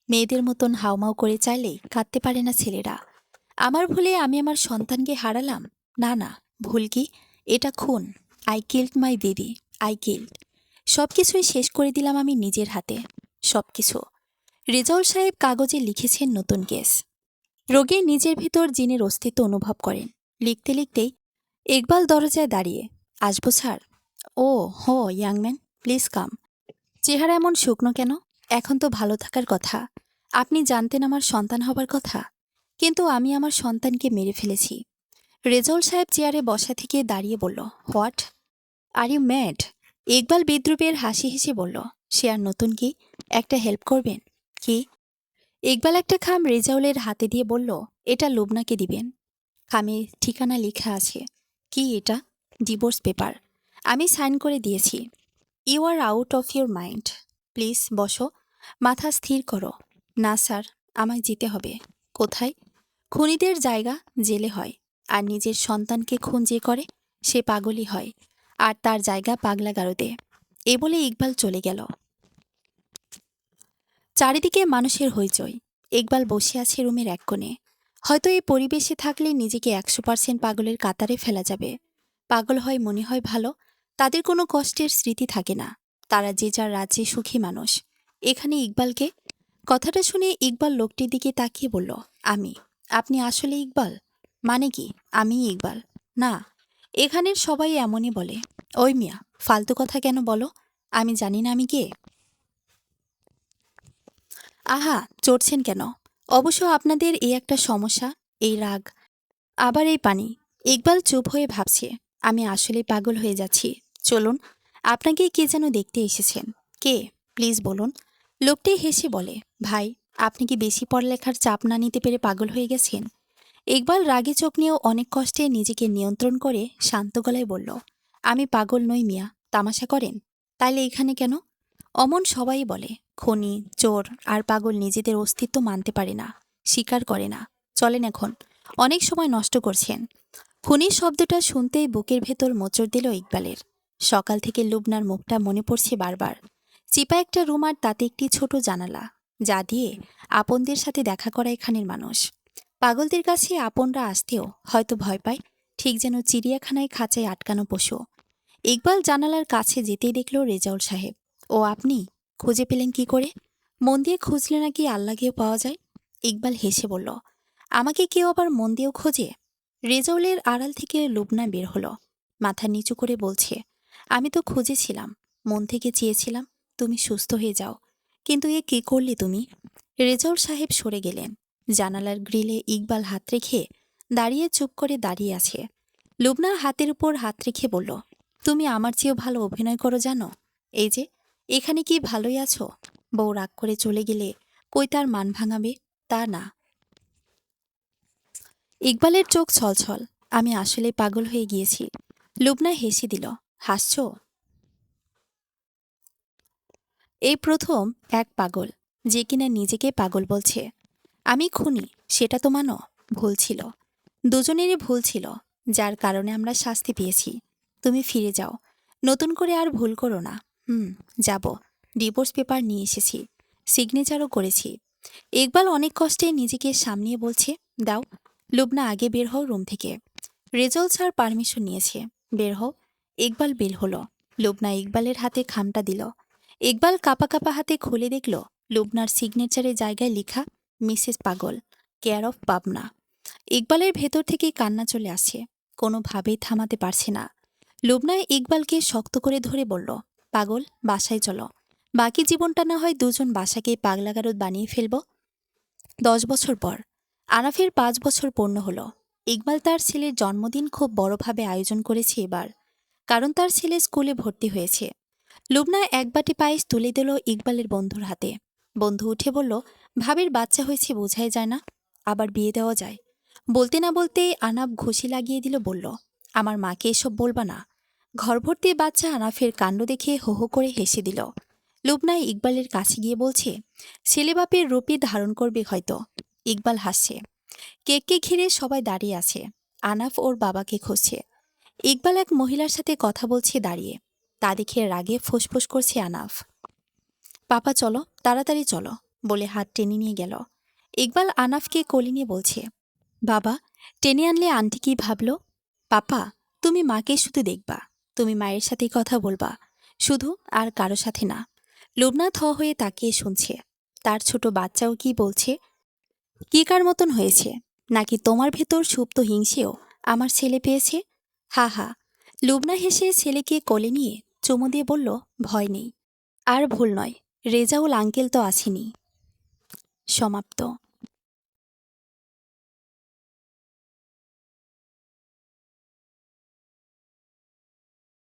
মেয়েদের মতন হাউমাউ করে চাইলেই কাঁদতে পারে না ছেলেরা। আমার ভুলে আমি আমার সন্তানকে হারালাম? না না, ভুল কি? এটা খুন। I killed my baby. I killed. সবকিছুই শেষ করে দিলাম আমি নিজের হাতে। সবকিছু। রেজাউল সাহেব কাগজে লিখেছেন নতুন কেস। রোগী নিজের ভিতর জিনের অস্তিত্ব অনুভব করেন। লিখতে লিখতেই ইকবাল দরজায় দাঁড়িয়ে, আসবো স্যার? ও হো, ইয়াংম্যান, প্লিজ কাম। চেহারা এমন শুকনো কেন? এখন তো ভালো থাকার কথা। আপনি জানতেন আমার সন্তান হবার কথা, কিন্তু আমি আমার সন্তানকে মেরে ফেলেছি। রেজাউল সাহেব চেয়ারে বসা থেকে দাঁড়িয়ে বলল, what? Are you mad? Iqbal বিদ্রুপের হাসি হেসে বলল, সে আর নতুন কি? একটা হেল্প করবেন? কি? ইকবাল একটা খাম রেজাউলের হাতে দিয়ে বলল, এটা লুবনাকে দিবেন। খামে ঠিকানা লেখা আছে। কি এটা? Divorce paper. আমি সাইন করে দিয়েছি। You are out of your mind. Please বসো, মাথা স্থির করো। না স্যার, আমায় যেতে হবে। কোথায়? খুনিদের জায়গা জেলে হয়, আর নিজের সন্তানকে খুন যে করে সে পাগলই হয়, আর তার জায়গা পাগলাগারদে। এ বলে ইকবাল চলে গেল। চারিদিকে মানুষের হইচই। ইকবাল বসে আছে রুমের এক কোণে। হয়তো এই পরিবেশে থাকলে নিজেকে 100% পাগলের কাতারে ফেলা যাবে। পাগল হয় মনে হয় ভালো, তাদের কোনো কষ্টের স্মৃতি থাকে না, তারা যে যার রাজ্যে সুখী মানুষ। এখানে ইকবালকে? কথাটা শুনে ইকবাল লোকটির দিকে তাকিয়ে বলল, আমি? আপনি আসলে ইকবাল? মানে কি আমি ইকবাল? না, এখানের সবাই এমনই বলে। ওই মিয়া, ফালতু কথা কেন বলো? আমি জানি না আমি কে? আহা, চড়ছেন কেন? অবশ্য আপনাদের এই একটা সমস্যা, এই রাগ, আবার এই পানি। ইকবাল চুপ হয়ে ভাবছে, আমি আসলে পাগল হয়ে যাচ্ছি। চলুন, আপনাকে কে যেন দেখতে এসেছেন। কে? প্লিজ বলুন। লোকটি হেসে বলে, ভাই, আপনি কি বেশি পড়ালেখার চাপ না নিতে পেরে পাগল হয়ে গেছেন? ইকবাল রাগে চোখ নিয়েও অনেক কষ্টে নিজেকে নিয়ন্ত্রণ করে শান্ত গলায় বলল, আমি পাগল নই মিয়া, তামাশা করেন? তাইলে এখানে কেন? অমন সবাই বলে, খনি, চোর আর পাগল নিজেদের অস্তিত্ব মানতে পারে না, স্বীকার করে না। চলেন এখন, অনেক সময় নষ্ট করছেন। খুনি শব্দটা শুনতেই বুকের ভেতর মোচড় দিল ইকবালের। সকাল থেকে লুবনার মুখটা মনে পড়ছে বারবার। চিপা একটা রুম আর তাতে একটি ছোট জানালা, যা দিয়ে আপনদের সাথে দেখা করা এখানের মানুষ। পাগলদের কাছে আপনরা আসতেও হয়তো ভয় পায়, ঠিক যেন চিড়িয়াখানায় খাঁচায় আটকানো পশু। ইকবাল জানালার কাছে যেতেই দেখল রেজাউল সাহেব। ও আপনি? খুঁজে পেলেন কি করে? মন দিয়ে খুঁজলে নাকি আল্লাহকেও পাওয়া যায়? ইকবাল হেসে বলল, আমাকে কেউ আবার মন দিয়েও খোঁজে? রেজাউলের আড়াল থেকে লুবনা বের হলো, মাথা নিচু করে বলছে, আমি তো খুঁজেছিলাম, মন থেকে চেয়েছিলাম তুমি সুস্থ হয়ে যাও, কিন্তু এ কি করলে তুমি? রেজাউল সাহেব সরে গেলেন। জানালার গ্রিলে ইকবাল হাত রেখে দাঁড়িয়ে চুপ করে দাঁড়িয়ে আছে। লুবনা হাতের উপর হাত রেখে বলল, তুমি আমার চেয়েও ভালো অভিনয় করো জানো। এই যে, এখানে কি ভালোই আছো? বউ রাগ করে চলে গেলে কই তার মান ভাঙাবে? তা না। ইকবালের চোখ ছলছল, আমি আসলে পাগল হয়ে গিয়েছি। লুবনা হেসে দিল, হাসছো? এই প্রথম এক পাগল যে কিনা নিজেকে পাগল বলছে। আমি খুনি, সেটা তো মানো? ভুল ছিল, দুজনেরই ভুল ছিল, যার কারণে আমরা শাস্তি পেয়েছি। তুমি ফিরে যাও, নতুন করে আর ভুল করো না। যাব। ডিভোর্স পেপার নিয়ে এসেছি, সিগনেচারও করেছি। ইকবাল অনেক কষ্টে নিজেকে সামলিয়ে বলছে, দাও। লুবনা, আগে বের হও রুম থেকে। রেজাউল স্যার পারমিশন নিয়েছে, বের হও। ইকবাল বের হলো। লুবনা ইকবালের হাতে খামটা দিল। ইকবাল কাপা কাপা হাতে খুলে দেখল লুবনার সিগনেচারের জায়গায় লেখা, মিসেস পাগল, কেয়ার অফ পাবনা। ইকবালের ভেতর থেকে কান্না চলে আসছে, কোনোভাবেই থামাতে পারছে না। লুবনা ইকবালকে শক্ত করে ধরে বলল, পাগল, বাসায় চলো। বাকি জীবনটা না হয় দুজন বাসাকে পাগলাগারদ বানিয়ে ফেলব। 10 বছর পর আনাফের 5 বছর পূর্ণ হলো। ইকবাল তার ছেলের জন্মদিন খুব বড়ভাবে আয়োজন করেছে এবার, কারণ তার ছেলে স্কুলে ভর্তি হয়েছে। লুবনা এক বাটি পায়েস তুলে দিল ইকবালের বন্ধুর হাতে। বন্ধু উঠে বলল, ভাবির বাচ্চা হয়েছে বোঝাই যায় না, আবার বিয়ে দেওয়া যায়? বলতে না বলতেই আনাফ ঘুষি লাগিয়ে দিল, বলল, আমার মাকে এসব বলবা না। ঘরভর্তি বাচ্চা আনাফের কাণ্ড দেখে হো হো করে হেসে দিল। লুবনা ইকবালের কাছে গিয়ে বলছে, ছেলে বাপের রূপই ধারণ করবে হয়তো। ইকবাল হাসছে। কেককে ঘিরে সবাই দাঁড়িয়ে আছে। আনাফ ওর বাবাকে খুঁজছে। ইকবাল এক মহিলার সাথে কথা বলছে দাঁড়িয়ে, তা দেখে রাগে ফুসফুস করছে আনাফ। পাপা চলো, তাড়াতাড়ি চলো বলে হাত টেনে নিয়ে গেল। ইকবাল আনাফকে কোলে নিয়ে বলছে, বাবা, টেনে আনলে আন্টি কি ভাবলো? পাপা, তুমি মাকে শুধু দেখবা, তুমি মায়ের সাথেই কথা বলবা, শুধু, আর কারো সাথে না। লুবনা থ হয়ে তাকিয়ে শুনছে। তার ছোট বাচ্চাও কি বলছে? কি কার মতন হয়েছে? নাকি তোমার ভেতর সুপ্ত হিংসেও আমার ছেলে পেয়েছে? হা হা। লুবনা হেসে ছেলেকে কোলে নিয়ে চুমু দিয়ে বলল, ভয় নেই। আর ভুল নয়, রেজাউল আঙ্কেল তো আসেনি। সমাপ্ত।